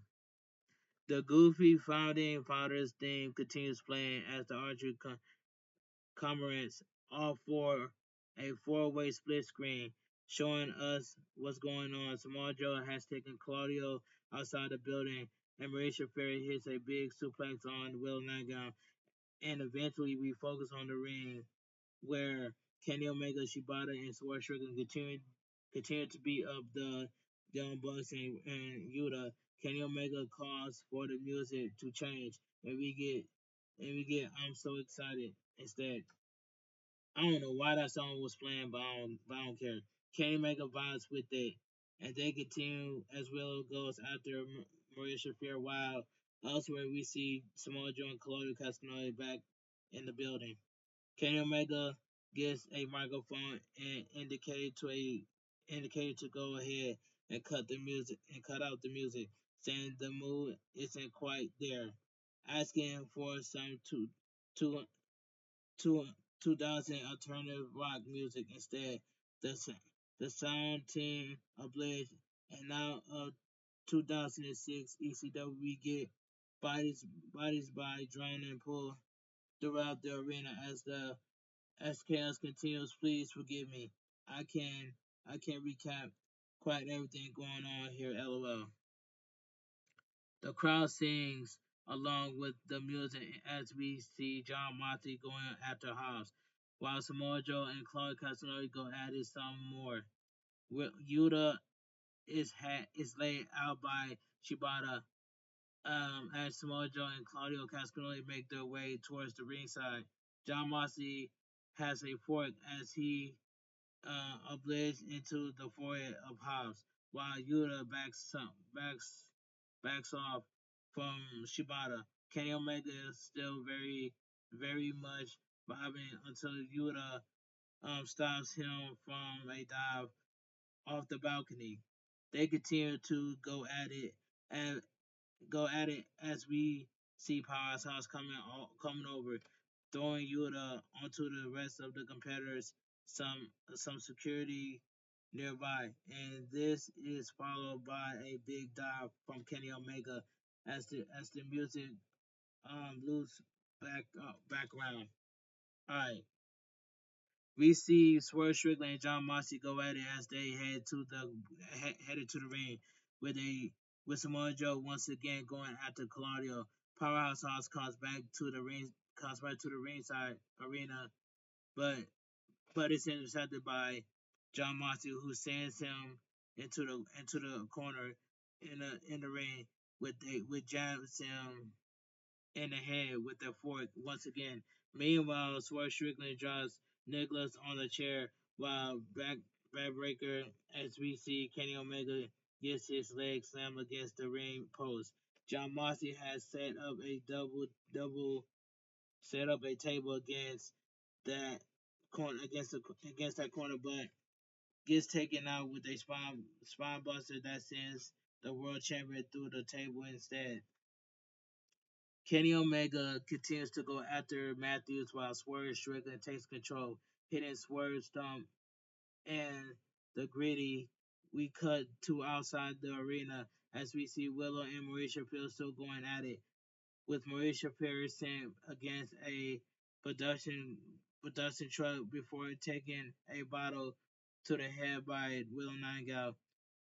The goofy founding fathers theme continues playing as the archery comments all for a four-way split screen, showing us what's going on. Samoa Joe has taken Claudio outside the building, and Mauricio Ferry hits a big suplex on Will Nagel, and eventually we focus on the ring where Kenny Omega, Shibata, and Swerve Strickland continue to beat up the Young Bucks and Yuta. Kenny Omega calls for the music to change, and we get I'm so excited instead. I don't know why that song was playing, but I don't care. Kenny Omega vibes with it, and they continue as Willow goes after Mauricio Fair. While elsewhere we see Samoa Joe and Claudio Castagnoli back in the building. Kenny Omega gets a microphone and indicated to go ahead and cut out the music, saying the mood isn't quite there, asking for some two, two, 2000 alternative rock music instead. The the sound team obliged, and now 2006 ECW we get bodies by Drain and Pull throughout the arena as chaos continues. Please forgive me. I can't recap quite everything going on here. LOL. The crowd sings along with the music as we see John Moxley going after Hobbs, while Samoa Joe and Claudio Castagnoli go at it some more. Yuta is laid out by Shibata as Samoa Joe and Claudio Castagnoli make their way towards the ringside. John Moxley has a fork as he obliges into the forehead of Hobbs, while Yuta backs off from Shibata. Kenny Omega is still very much vibing until Yuta stops him from a dive off the balcony. They continue to and go at it as we see Powerhouse House coming over, throwing Yuta onto the rest of the competitors, some security nearby, and this is followed by a big dive from Kenny Omega as the music loops back around. All right, we see Swerve Strickland and John Moxley go at it as they headed to the ring with Samoa Joe once again going after Claudio. Powerhouse Hobbs comes back to the ring comes right to the ringside arena, but it's intercepted by John Moxley, who sends him into the corner in the ring with jabs him in the head with a fork once again. Meanwhile, Swerve Strickland drops Nicholas on the chair while backbreaker, as we see Kenny Omega gets his leg slammed against the ring post. John Moxley has set up a table that against that corner, but gets taken out with a spine buster that sends the world champion through the table instead. Kenny Omega continues to go after Matthews while Swerve Strickland takes control, hitting Swerve Stomp and the Gritty. We cut to outside the arena as we see Willow and Mauricia Field still going at it, with Mauricia Perez sent against a production truck before taking a bottle to the head by Willow Nightingale,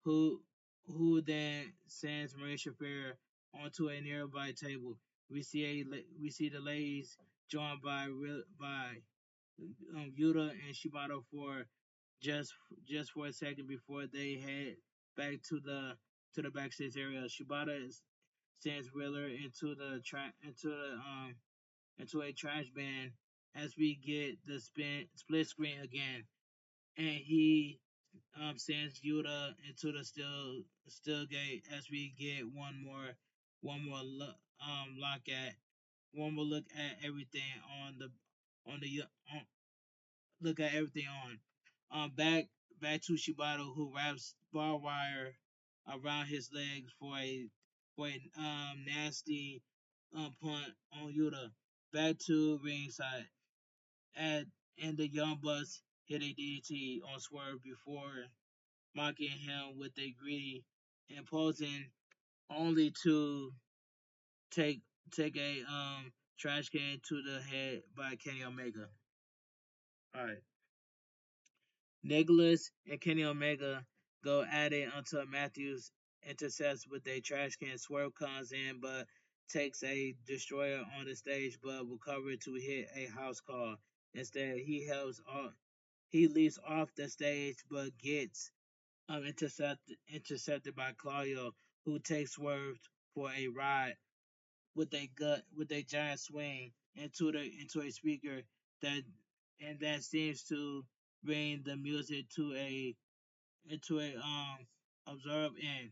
who then sends Mauricia Perez onto a nearby table. We see the ladies joined by Yuta and Shibata for just for a second before they head back to the backstage area. Shibata sends Wheeler into a trash bin as we get the split screen again, and he sends Yuta into the still gate as we get one more look at one more look at everything on the on, look at everything on. Back to Shibata, who wraps barbed wire around his legs for a nasty punt on Yuta. Back to ringside, at and the Young Bucks hit a DDT on Swerve before mocking him with a greedy, imposing only to take a trash can to the head by Kenny Omega. All right. Nicholas and Kenny Omega go at it until Matthews intercepts with a trash can. Swerve comes in but takes a destroyer on the stage but will cover to hit a house call. Instead, he leaps off the stage but gets intercepted by Claudio, who takes Swerve for a ride with a giant swing into a speaker that that seems to bring the music to a into a observed end.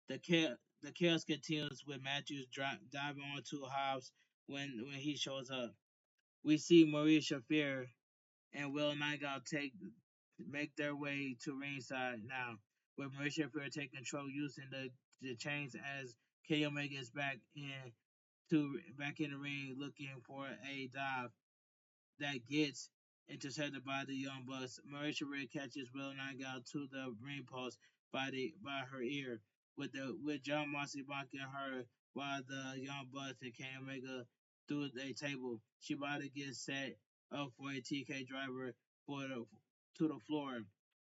The chaos continues with Matthews diving onto Hobbs when he shows up. We see Maurice Shafir and Will Nightingale make their way to ringside now, with Maurice Shafir take control using the chains as Kenny Omega is back in the ring looking for a dive that gets intercepted by the Young Bucks. Marisha Red catches Will Nightingale to the ring post by her ear, with John Moxley blocking her while the Young Bucks and Kenny Omega through a table. Shibata gets set up for a TK driver to the floor.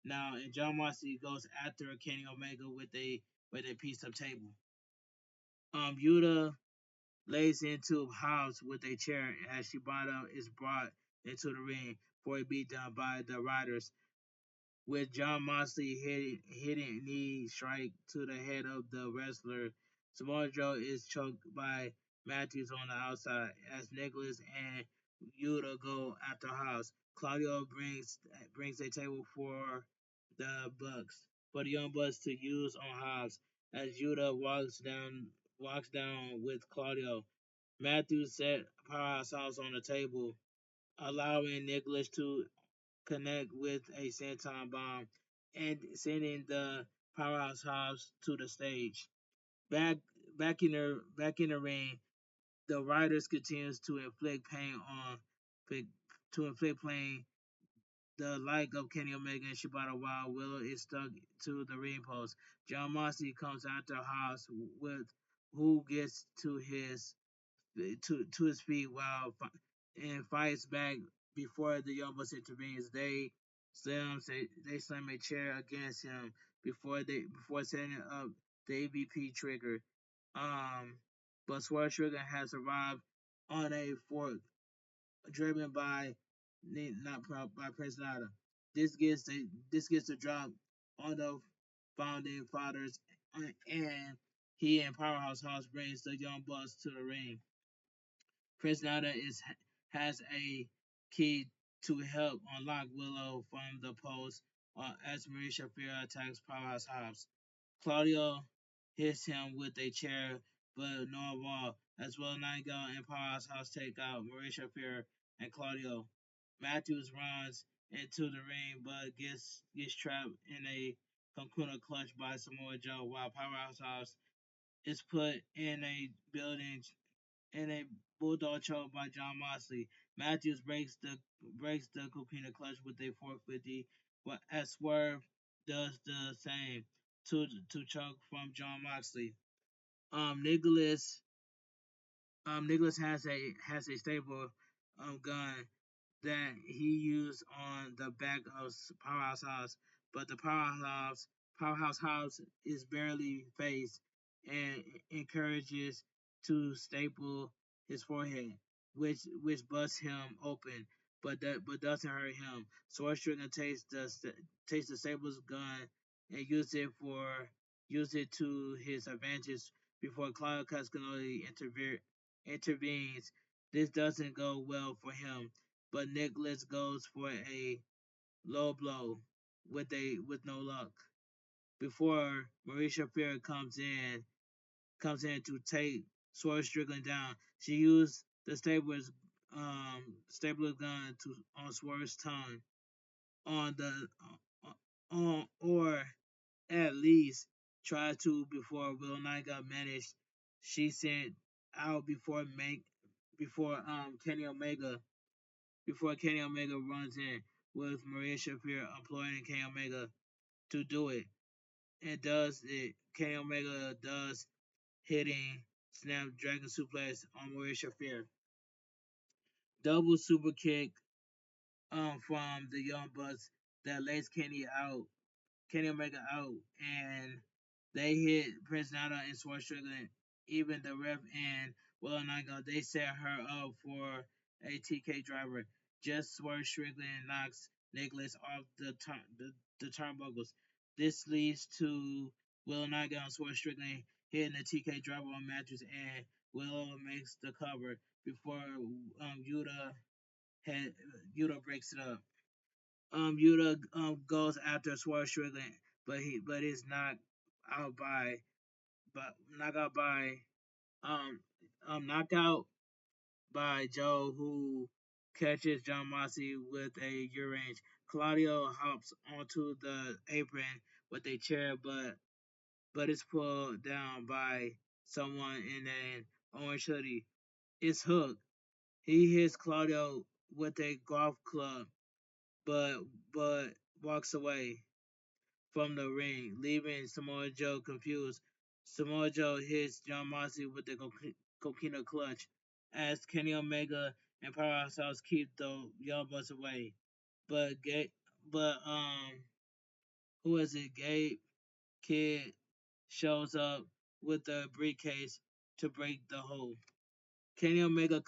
Now, and John Moxley goes after Kenny Omega with a piece of table. Yuta lays into Hobbs with a chair as Shibata is brought into the ring for a beatdown by the Riders, with John Moxley hitting knee strike to the head of the wrestler. Samoa Joe is choked by Matthews on the outside as Nicholas and Yuta go after Hobbs. Claudio brings a table the Bucks for the Young Bucks to use on Hobbs as Yuta walks down with Claudio. Matthews set Powerhouse Hobbs on the table, allowing Nicholas to connect with a senton bomb and sending the Powerhouse Hobbs to the stage. Back back in the ring, the Riders continues to inflict pain to inflict pain the like of Kenny Omega and Shibata while Willow is stuck to the ring post. John Moxley comes after Hobbs with who gets to his feet and fights back before the Young Bucks intervenes. They slam a chair against him before setting up the AVP trigger. But Swerve Strickland has arrived on a fork driven by not by Prince Nada. This gets the drop on the founding fathers, and he and Powerhouse Hobbs brings the Young Bucks to the ring. Prince Nada has a key to help unlock Willow from the post as Marisha Shafir attacks Powerhouse Hobbs. Claudio hits him with a chair, but no ball. As well, Nightingale and Powerhouse Hobbs take out Marisha Shafir and Claudio. Matthews runs into the ring, but gets trapped in a Concuna clutch by Samoa Joe, while Powerhouse Hobbs is put in a bulldog choke by John Moxley. Matthews breaks the coquina clutch with a 450, but as Swerve does the same to choke from John Moxley. Nicholas Nicholas has a stable gun that he used on the back of Powerhouse Hobbs, but the Powerhouse Hobbs is barely phased and encourages to staple his forehead, which busts him open, but doesn't hurt him. Swordstringer takes the Sable's gun and use it to his advantage before Claudio Cascanoli intervenes. This doesn't go well for him, but Nicholas goes for a low blow with no luck. Before Marisha Fair comes in to take Swerve Strickland down, she used the stapler's gun to on Swerve's tongue on the or at least tried to before Will Knight got managed. She sent out before Kenny Omega runs in with Maria Shafir employing Kenny Omega to do it and does it. Kenny Omega does hitting Snapdragon Suplex on Maria Shafir. Double super kick from the Young Bucks that lays Kenny Omega out, and they hit Prince Nana and Swerve Strickland. Even the ref and Will Naga, they set her up for a TK driver. Just Swerve Strickland knocks Nicholas off the turnbuckles. This leads to Will Naga and Swerve Strickland hitting the TK driver on Matthews, and Willow makes the cover before had, Yuta breaks it up. Yuta goes after Swerve Strickland, but is out by knocked out by knocked out by Joe, who catches John Moxley with a range. Claudio hops onto the apron with a chair, but is pulled down by someone in an orange hoodie. It's Hook. He hits Claudio with a golf club, but but walks away from the ring, leaving Samoa Joe confused. Samoa Joe hits John Moxley with the coquina clutch as Kenny Omega and Powerhouse Hobbs keep the Young Bucks away. But but who is it? Gabe Kid shows up with the briefcase to break the hold. Kenny Omega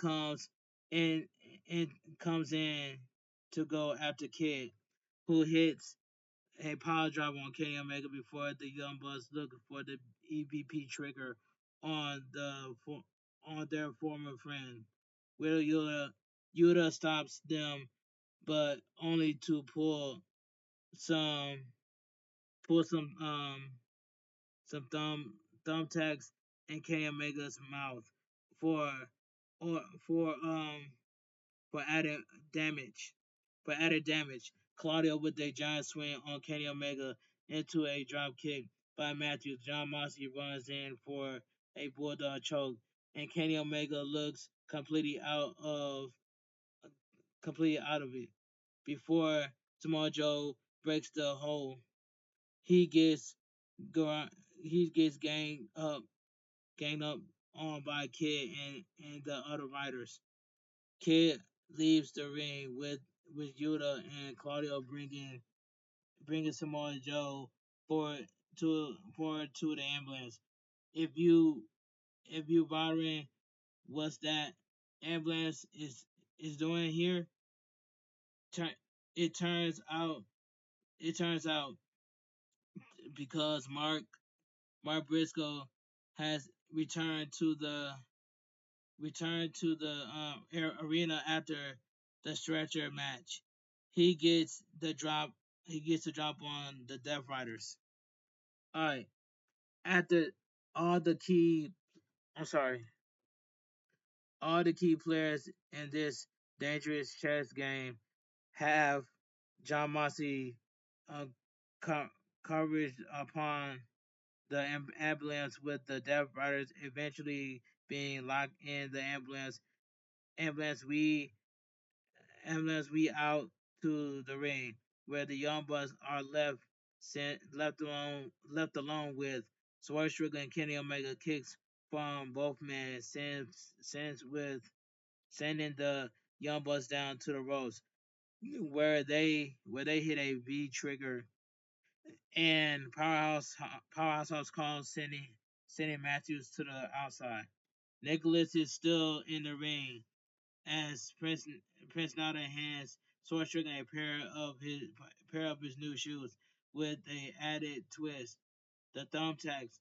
in and comes in to go after Kid, who hits a power driver on Kenny Omega before the Young Bucks look for the EVP trigger on on their former friend. Where Yuta stops them, but only to some pull some thumbtacks in Kenny Omega's mouth for or for added damage. For added damage, Claudio with a giant swing on Kenny Omega into a drop kick by Matthews. John Moxley runs in for a bulldog choke, and Kenny Omega looks completely out of it. Before Samoa Joe breaks the hold, he gets he gets ganged up on by Kid and the other riders. Kid leaves the ring with Yuta and Claudio bringing Samoa Joe for to the ambulance. If you Byron, what's that? ambulance is doing here. Turn it turns out because Mark Briscoe has returned to the arena after the stretcher match. He gets the drop. He gets the drop on the Death Riders. All right. After all the key, I'm sorry, all the key players in this dangerous chess game have John Mossy uh, co- coverage upon the ambulance with the Death Riders eventually being locked in the ambulance we out to the ring, where the Young Bucks are left alone with Swerve Strickland and Kenny Omega. Kicks from both men sending the Young Bucks down to the ropes, where they hit a V trigger, and Powerhouse House calls sending Matthews to the outside. Nicholas is still in the ring as Prince Nana hands Sorcerer a pair of his new shoes with a added twist, the thumbtacks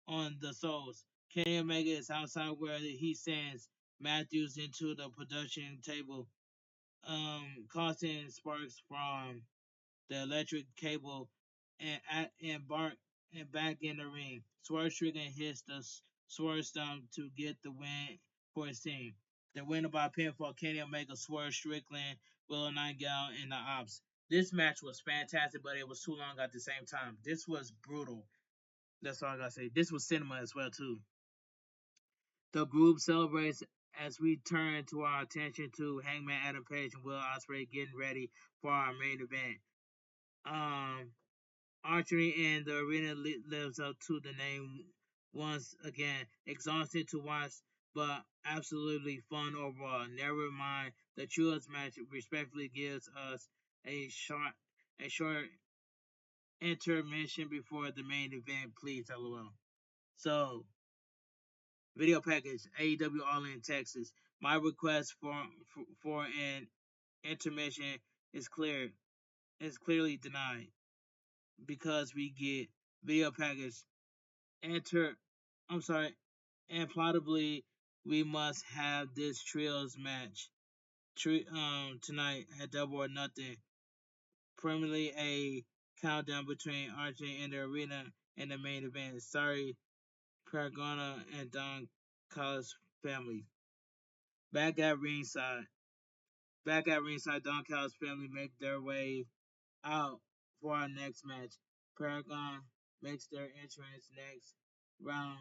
on the soles. Kenny Omega is outside where he sends Matthews into the production table, causing sparks from the electric cable and Bart and back in the ring. Swerve Strickland hits the Swerve Stomp to get the win for his team. The winner by pinfall, Kenny Omega, Swerve Strickland, Willow Nightingale, and the Ops. This match was fantastic, but it was too long at the same time. This was brutal. That's all I gotta say. This was cinema as well too. The group celebrates as we turn to our attention to Hangman Adam Page and Will Ospreay getting ready for our main event. Um, Archery and the arena lives up to the name once again. Exhausted to watch, but absolutely fun overall. Never mind, the trios match respectfully gives us a short intermission before the main event. Please, lol. So, video package AEW All In Texas. My request for an intermission is clearly denied because we get video package enter I'm sorry, and plausibly we must have this trios match tonight at Double or Nothing. Primarily a countdown between Archie and the arena and the main event. Sorry, Paragona and Don Callis family. Back at ringside. Don Callis family make their way out for our next match. Paragon makes their entrance next round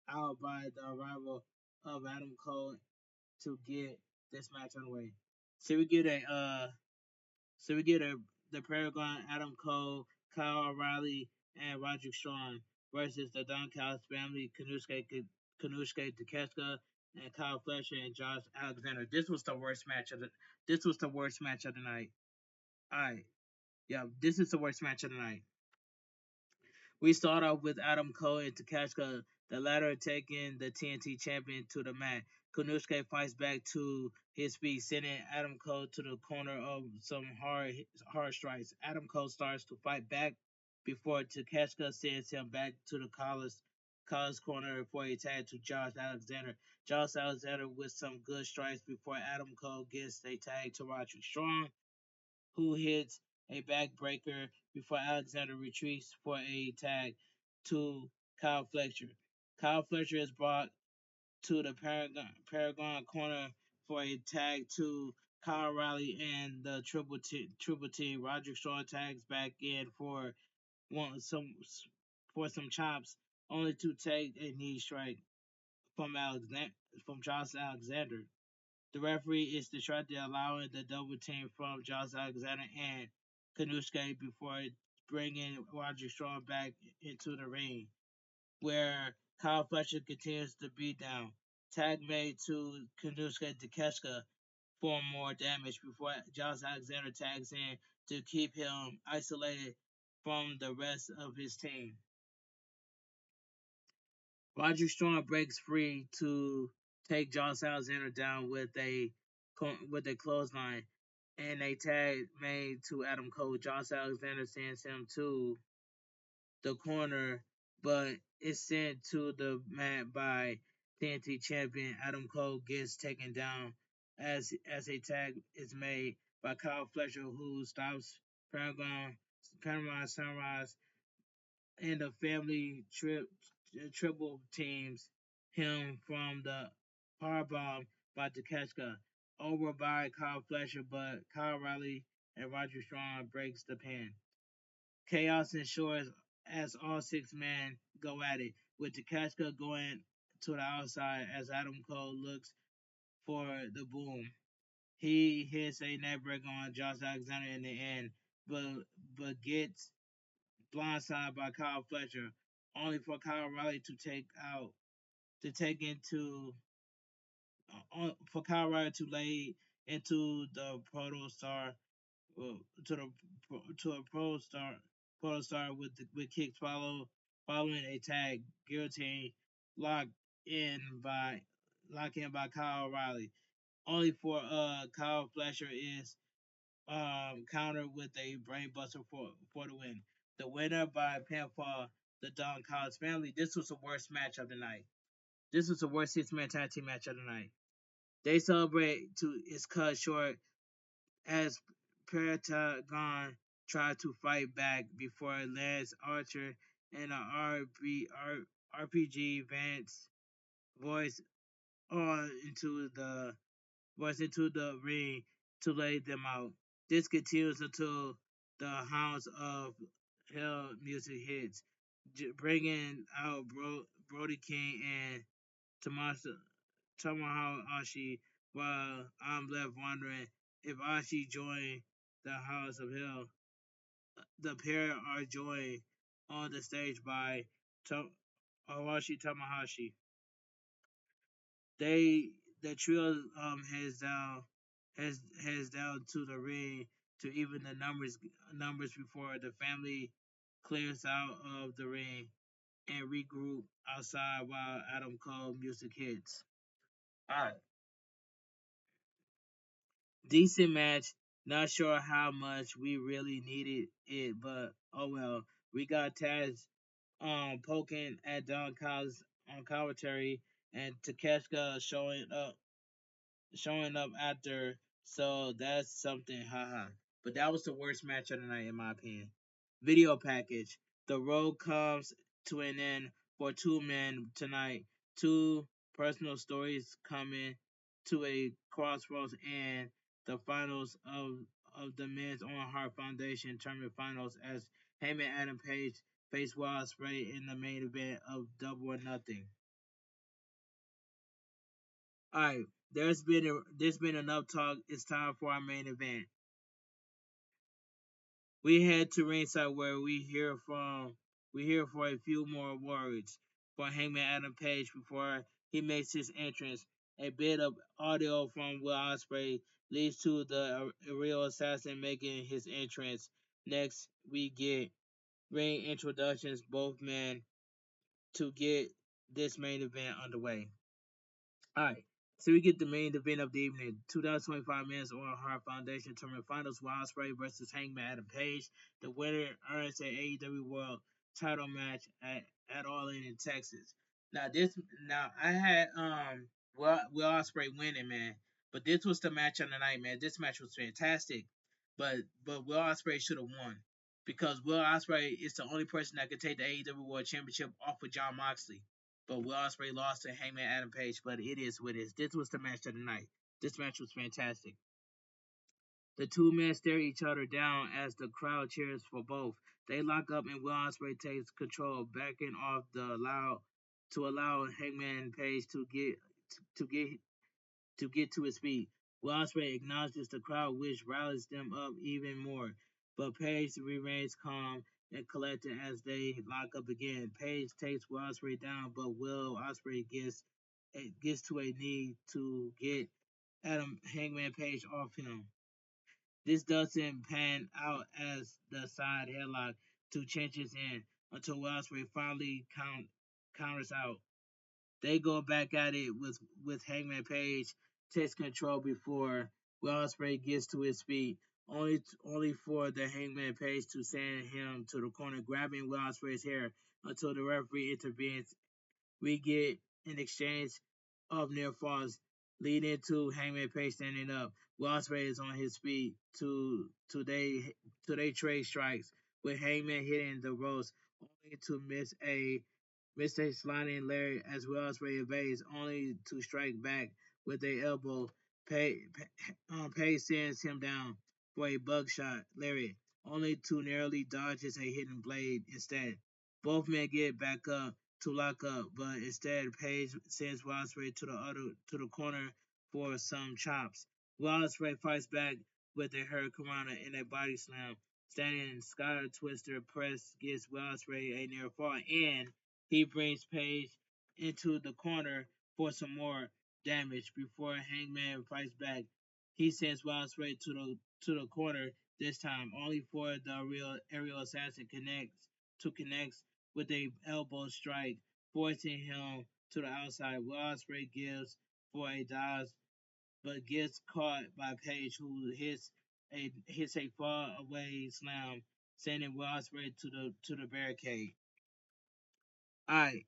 out by the arrival of Adam Cole to get this match underway. So we get a the Paragon, Adam Cole, Kyle O'Reilly, and Roderick Strong versus the Don Callis family, Kanushka Takeshita, and Kyle Fletcher and Josh Alexander. This was the worst match of the night. Alright. Yeah, this is the worst match of the night. We start off with Adam Cole and Takeshita, the latter taking the TNT champion to the mat. Konosuke fights back to his feet, sending Adam Cole to the corner of some hard strikes. Adam Cole starts to fight back before Takeshita sends him back to the Collis corner for a tag to Josh Alexander. Josh Alexander with some good strikes before Adam Cole gets a tag to Roderick Strong, who hits a backbreaker before Alexander retreats for a tag to Kyle Fletcher. Kyle Fletcher is brought to the Paragon corner for a tag to Kyle Riley and the Triple T. Roderick Strong tags back in one some for some chops, only to take a knee strike from Josh Alexander. The referee is distracted, allowing the double team from Josh Alexander and Kanusuke before bringing Roger Strong back into the ring, where Kyle Fletcher continues to beat down. Tag made to Kanusuke Takeshita for more damage before Josh Alexander tags in to keep him isolated from the rest of his team. Roger Strong breaks free take Josh Alexander down with a clothesline, and a tag made to Adam Cole. Josh Alexander sends him to the corner, but is sent to the mat by TNT champion Adam Cole. Gets taken down as a tag is made by Kyle Fletcher, who stops Paramount Sunrise and the family triple teams him from the powerbomb by Takeshita over by Kyle Fletcher, but Kyle Riley and Roger Strong breaks the pin. Chaos ensures as all six men go at it, with Takeshita going to the outside as Adam Cole looks for the boom. He hits a neckbreaker on Josh Alexander in the end, but gets blindsided by Kyle Fletcher, only for Kyle Riley to take into for Kyle Riley to lay into the proto star to the to a pro star with kicks following a tag guillotine locked in by Kyle Riley. Only for Kyle Fletcher is countered with a brainbuster for the win. The winner by pinfall, the Don Collins family. This was the worst match of the night. This was the worst six-man tag team match of the night. They celebrate to is cut short as Pentagon tried to fight back before Lance Archer and RPG Vance voice on into the ring to lay them out. This continues until the Hounds of Hell music hits, bringing out Brody King and Tomohiro Ashi, while I'm left wondering if Ashi joined the House of Hell. The pair are joined on the stage by Awashi Tamahashi. They the trio heads down to the ring to even the numbers before the family clears out of the ring and regroup outside while Adam Cole music hits. Alright. Decent match. Not sure how much we really needed it, but oh well. We got Taz poking at Don Callis on commentary and Takeshita showing up after, so that's something, haha. But that was the worst match of the night, in my opinion. Video package. The road comes to an end for two men tonight. Two personal stories coming to a crossroads, and the finals of the Men's Owen Hart Foundation tournament finals as Heyman Adam Page face Ospreay in the main event of Double or Nothing. All right, there's been enough talk. It's time for our main event. We head to ringside where we hear for a few more words for Hangman Adam Page before he makes his entrance. A bit of audio from Will Ospreay leads to the real assassin making his entrance. Next, we get ring introductions, both men, to get this main event underway. Alright, so we get the main event of the evening. 2025 Men's Oral Heart Foundation Tournament Finals, Ospreay versus Hangman Adam Page. The winner earns an AEW World title match at All In Texas. Now I had Will Ospreay winning, man. But this was the match of the night, man. This match was fantastic. But Will Ospreay should have won. Because Will Ospreay is the only person that could take the AEW World Championship off of Jon Moxley. But Will Ospreay lost to Hangman Adam Page, but it is what it is. This was the match of the night. This match was fantastic. The two men stare each other down as the crowd cheers for both. They lock up and Will Ospreay takes control, backing off to allow Hangman Page to get to his feet. Will Ospreay acknowledges the crowd, which rallies them up even more. But Page remains calm and collected as they lock up again. Page takes Will Ospreay down, but Will Ospreay gets to a knee to get Adam Hangman Page off him. This doesn't pan out as the side headlock to changes in until Will Ospreay finally counters out. They go back at it with Hangman Page takes control before Will Ospreay gets to his feet. Only for the Hangman Page to send him to the corner, grabbing Will Ospreay's hair until the referee intervenes. We get an exchange of near falls, leading to Hangman Page standing up. Will Ospreay is on his feet to they trade strikes, with Hangman hitting the ropes only to miss a sliding Larry as Will Ospreay evades, only to strike back with a elbow. Page sends him down for a buckshot Larry, only to narrowly dodges a hidden blade instead. Both men get back up to lock up, but instead Page sends Ospreay to the corner for some chops. Ospreay fights back with a hurricanrana and a body slam. Standing Sky Twister press gives Ospreay a near fall, and he brings Page into the corner for some more damage before Hangman fights back. He sends Ospreay to the corner this time, only for the real aerial assassin connects with a elbow strike, forcing him to the outside. Ospreay gives for a dodge, but gets caught by Page, who hits a far away slam, sending Ospreay to the barricade. Alright,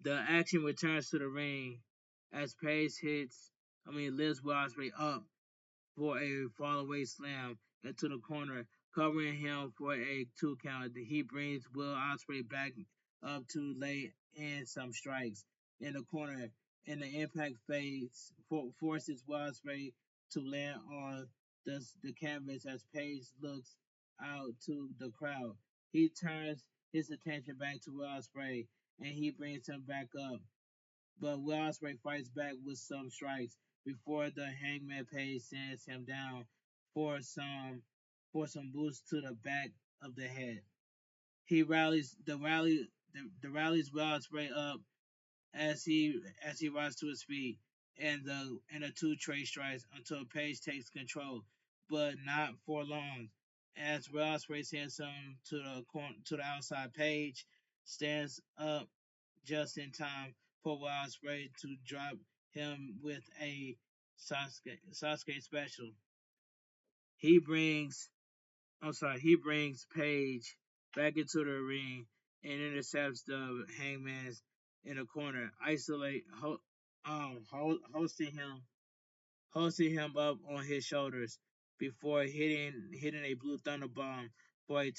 the action returns to the ring as Page lifts Ospreay up for a fallaway slam into the corner, covering him for a 2 count. He brings Will Ospreay back up to lay in some strikes in the corner, and the impact forces Will Ospreay to land on the canvas as Page looks out to the crowd. He turns his attention back to Will Ospreay, and he brings him back up, but Will Ospreay fights back with some strikes before the Hangman Page sends him down for some boost to the back of the head. He rallies Will Ospreay up as he rises to his feet, and the two trade strikes until Page takes control, but not for long. As Will Ospreay sends him to the outside, Page stands up just in time for Will Ospreay to drop him with a Sasuke special. He brings he brings Page back into the ring and intercepts the Hangman's in the corner, hosting him up on his shoulders before hitting a blue thunder bomb for a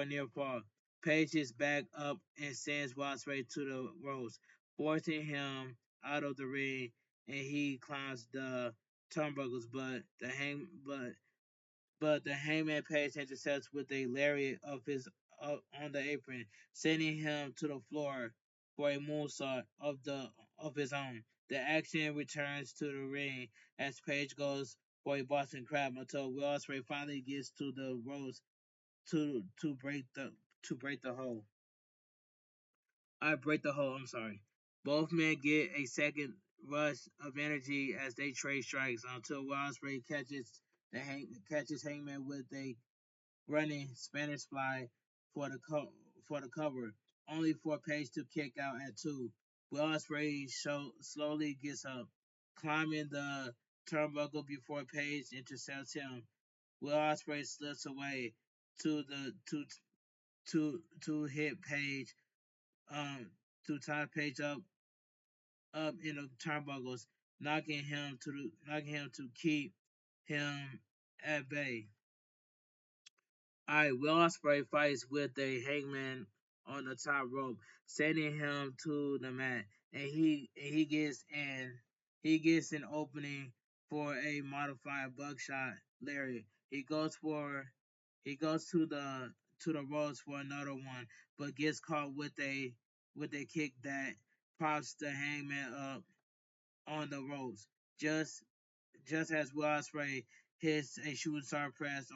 near fall. Page is back up and sends Ospreay to the ropes, forcing him out of the ring, and he climbs the turnbuckles, but the Hangman Page intercepts with a lariat on the apron, sending him to the floor for a moonsault of his own. The action returns to the ring as Page goes for a Boston Crab until Will Ospreay finally gets to the ropes to break the hold. I break the hold. I'm sorry. Both men get a second rush of energy as they trade strikes until Will Ospreay catches Hangman with a running Spanish fly for for the cover, only for Page to kick out at 2. Will Ospreay slowly gets up, climbing the turnbuckle before Page intercepts him. Will Ospreay slips away to the to hit Page to tie Page up in the turnbuckles, knocking him to keep him at bay. Alright, Will Ospreay fights with a Hangman on the top rope, sending him to the mat, and he gets an opening for a modified buckshot lariat. He goes to the ropes for another one, but gets caught with a kick that props the Hangman up on the ropes. Just as Will Ospreay hits a shooting star press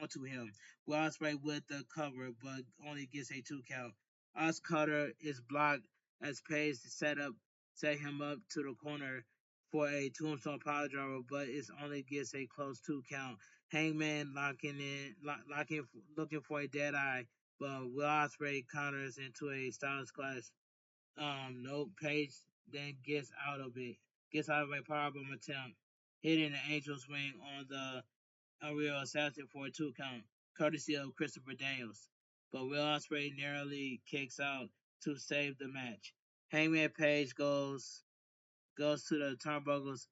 onto him. Will Ospreay with the cover, but only gets a 2 count. Cutter is blocked as Page set him up to the corner for a tombstone power driver, but it only gets a close 2 count. Hangman looking for a dead eye, but Will Ospreay counters into a stylish clash No, Page then gets out of a powerbomb attempt, hitting the Angel's wing on the Unreal Assassin for a 2 count, courtesy of Christopher Daniels. But Will Ospreay narrowly kicks out to save the match. Hangman Page goes to the turnbuckles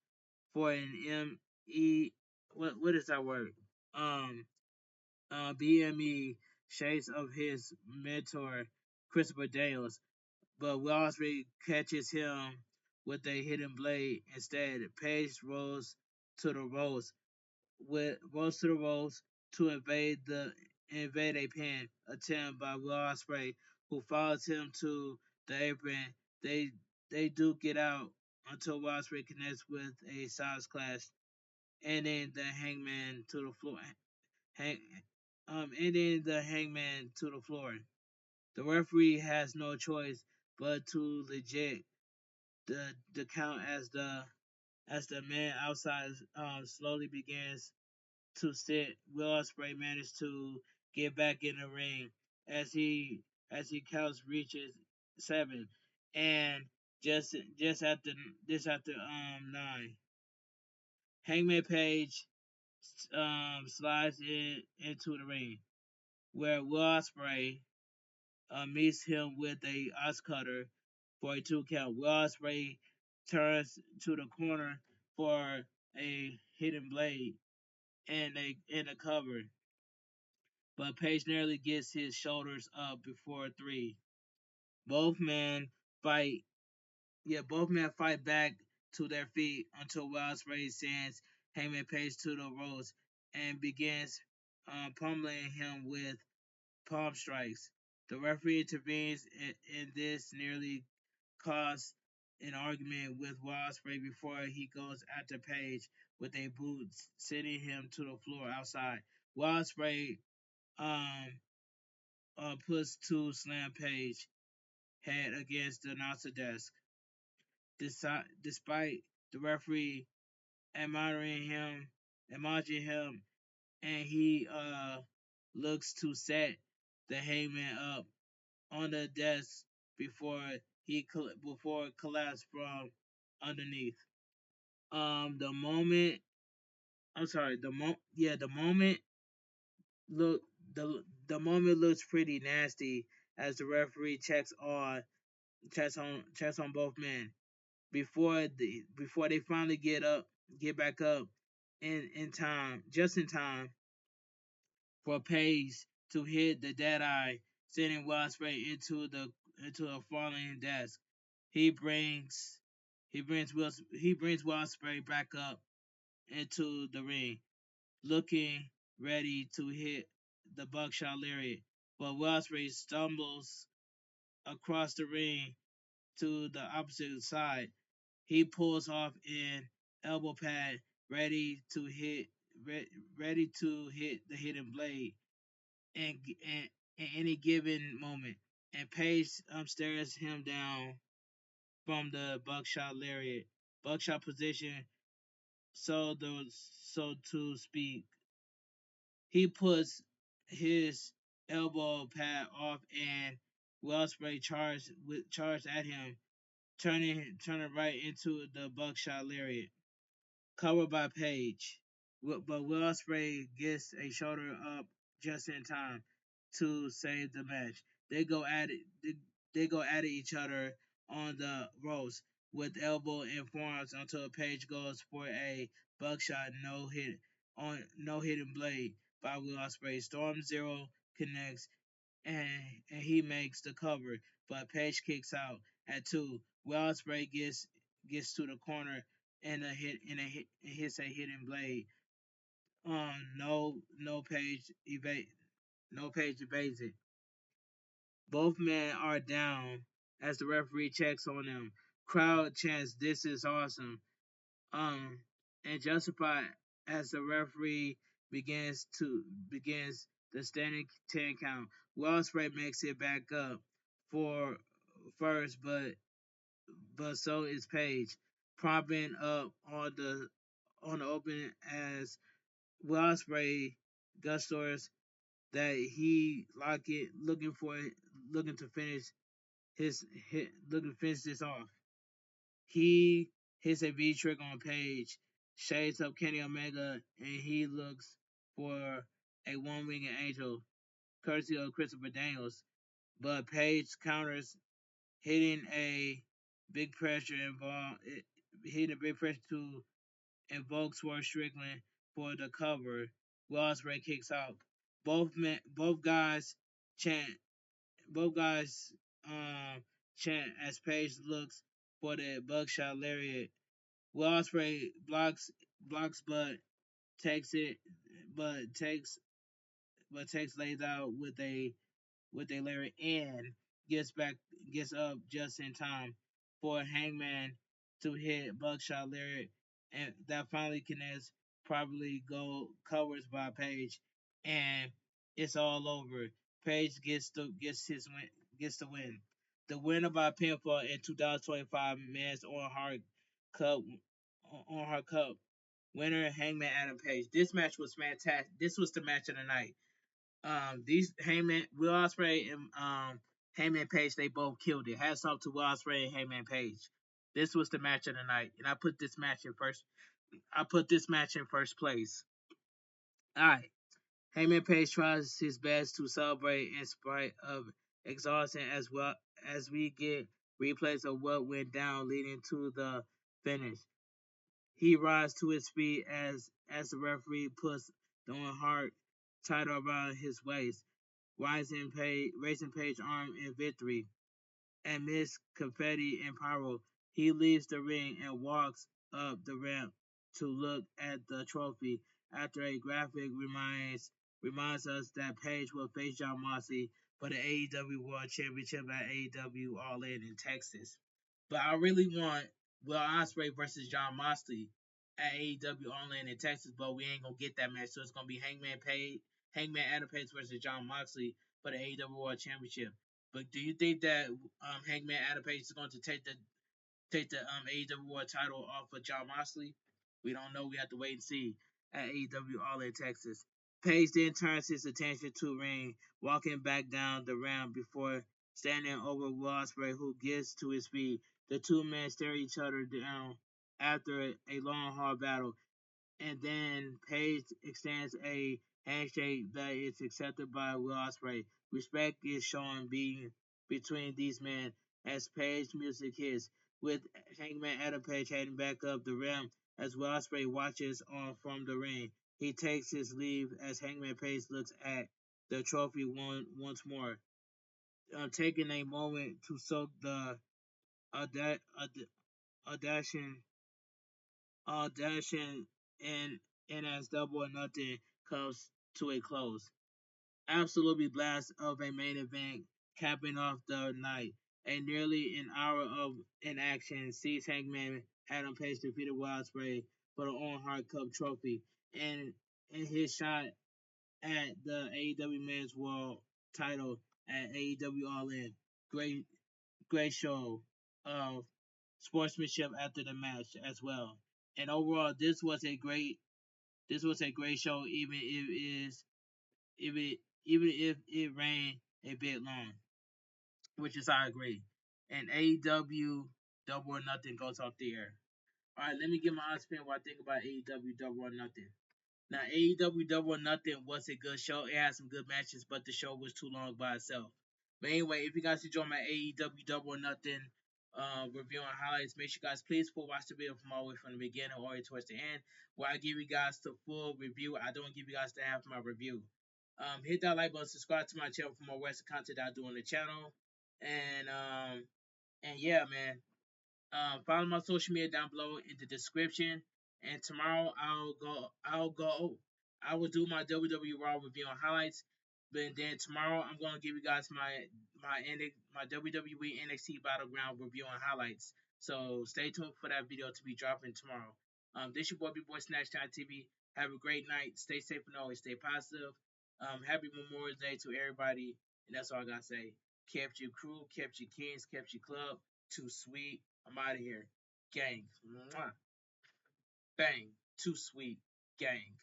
for an M.E. What is that word? Um, BME shades of his mentor Christopher Daniels, but Will Ospreay catches him with a hidden blade instead. Page to the ropes rolls to the ropes to invade a pin attempt by Will Ospreay, who follows him to the apron. They they do get out until Will Ospreay connects with a size clash, ending the Hangman to the floor. Hang, ending the Hangman to the floor. The referee has no choice but to legit the count as the man outside slowly begins to sit. Will Ospreay managed to get back in the ring as he counts reaches 7, and just after after 9, Hangman Page slides into the ring where Will Ospreay meets him with a ice cutter for a 2 count. Will Ospreay turns to the corner for a hidden blade and a cover, but Page nearly gets his shoulders up before 3. Both men fight. Yeah, both men fight back to their feet until Will Ospreay sends Hangman Page to the ropes and begins pummeling him with palm strikes. The referee intervenes in this nearly cause an argument with Will Ospreay before he goes after Page with a boot, sending him to the floor outside. Will Ospreay um, puts to slam Page head against the announcer desk. Despite the referee admonishing him, and he looks to set the Hangman up on the desk before before it collapsed from underneath. The moment I'm sorry, the moment look the moment looks pretty nasty as the referee checks on both men before they finally get back up in time, just in time for Page to hit the dead eye, sending Ospreay into a falling desk. He brings he brings Ospreay back up into the ring, looking ready to hit the buckshot lariat, but Ospreay stumbles across the ring to the opposite side. He pulls off an elbow pad, ready to hit ready to hit the hidden blade and in any given moment. And Page stares him down from the buckshot position, so the so to speak. He puts his elbow pad off and Wellspray charged at him, turning right into the buckshot lariat. Covered by Page. But Will Ospreay gets a shoulder up just in time to save the match. They go at it. They go at each other on the ropes with elbow and forearms until Page goes for a buckshot no hidden blade by Will Ospreay. Storm Zero connects and he makes the cover, but Page kicks out at 2. Will Ospreay gets to the corner and hits a hidden blade. No Page evades it. Both men are down as the referee checks on them. Crowd chants, "This is awesome!" Um, and justified as the referee begins the standing 10 count. Wellspray makes it back up for first, but so is Page, propping up on the opening as Wellspray gustors that he looking to finish looking to finish this off. He hits a V trick on Page, shades up Kenny Omega, and he looks for a one-winged angel, courtesy of Christopher Daniels. But Page counters, hitting a big pressure involved, hitting a big pressure to invoke Swerve Strickland for the cover. Ospreay kicks out. Both guys chant. Both guys chant as Page looks for the buckshot lariat. Ospreay blocks, but takes it, but takes lays out with a lariat and gets up just in time for Hangman to hit buckshot lariat, and that finally connects, probably go covers by Page, and it's all over. Page gets the win. The winner by pinfall in 2025 Men's Cup on her cup winner Hangman Adam Page. This match was fantastic. This was the match of the night. These Will Ospreay and Hangman Page, they both killed it. Hats off to Will Ospreay and Hangman Page. This was the match of the night, and I put this match in first. I put this match in first place. All right, Hangman Page tries his best to celebrate in spite of exhaustion, as well as we get replays of what went down, leading to the finish. He rises to his feet as the referee puts the Owen Hart title around his waist, raising Page arm in victory. Amidst confetti and pyro, he leaves the ring and walks up the ramp to look at the trophy. After a graphic reminds us that Page will face Jon Moxley for the AEW World Championship at AEW All In Texas. But I really want Will Ospreay versus Jon Moxley at AEW All In Texas, but we ain't gonna get that match, so it's gonna be Hangman Adam Page versus Jon Moxley for the AEW World Championship. But do you think that Hangman Adam Page is going to take the AEW World title off of Jon Moxley? We don't know. We have to wait and see at AEW All In Texas. Page then turns his attention to ring, walking back down the ramp before standing over Will Ospreay, who gets to his feet. The two men stare each other down after a long, hard battle, and then Page extends a handshake that is accepted by Will Ospreay. Respect is shown between these men as Page music hits, with Hangman Adam Page heading back up the ramp as Will Ospreay watches on from the ring. He takes his leave as Hangman Page looks at the trophy once more, taking a moment to soak the audition audition and as Double or Nothing comes to a close. Absolutely blast of a main event capping off the night. A nearly an hour of inaction sees Hangman Adam Page defeated Ospreay for the Owen Hart Cup trophy and in his shot at the AEW Men's World title at AEW All In. Great great show of sportsmanship after the match as well. And overall, this was a great show, even if it ran a bit long, which is I agree. And AEW Double or Nothing goes off the air. All right, let me give my honest opinion what I think about AEW Double or Nothing. Now, AEW Double or Nothing was a good show. It had some good matches, but the show was too long by itself. But anyway, if you guys enjoy my AEW Double or Nothing review and highlights, make sure you guys please full watch the video from all the way from the beginning all the way towards the end, where I give you guys the full review. I don't give you guys the half of my review. Hit that like button, subscribe to my channel for more wrestling content that I do on the channel, and yeah, man. Follow my social media down below in the description. And tomorrow I will do my WWE Raw review and highlights. But then tomorrow I'm gonna give you guys my WWE NXT Battleground review and highlights. So stay tuned for that video to be dropping tomorrow. This your boy B-Boy Snatch Time TV. Have a great night. Stay safe and always stay positive. Happy Memorial Day to everybody. And that's all I gotta say. Kept your crew, kept your kings, kept your club. Too sweet. I'm out of here. Gang. Mwah. Bang. Too sweet. Gang.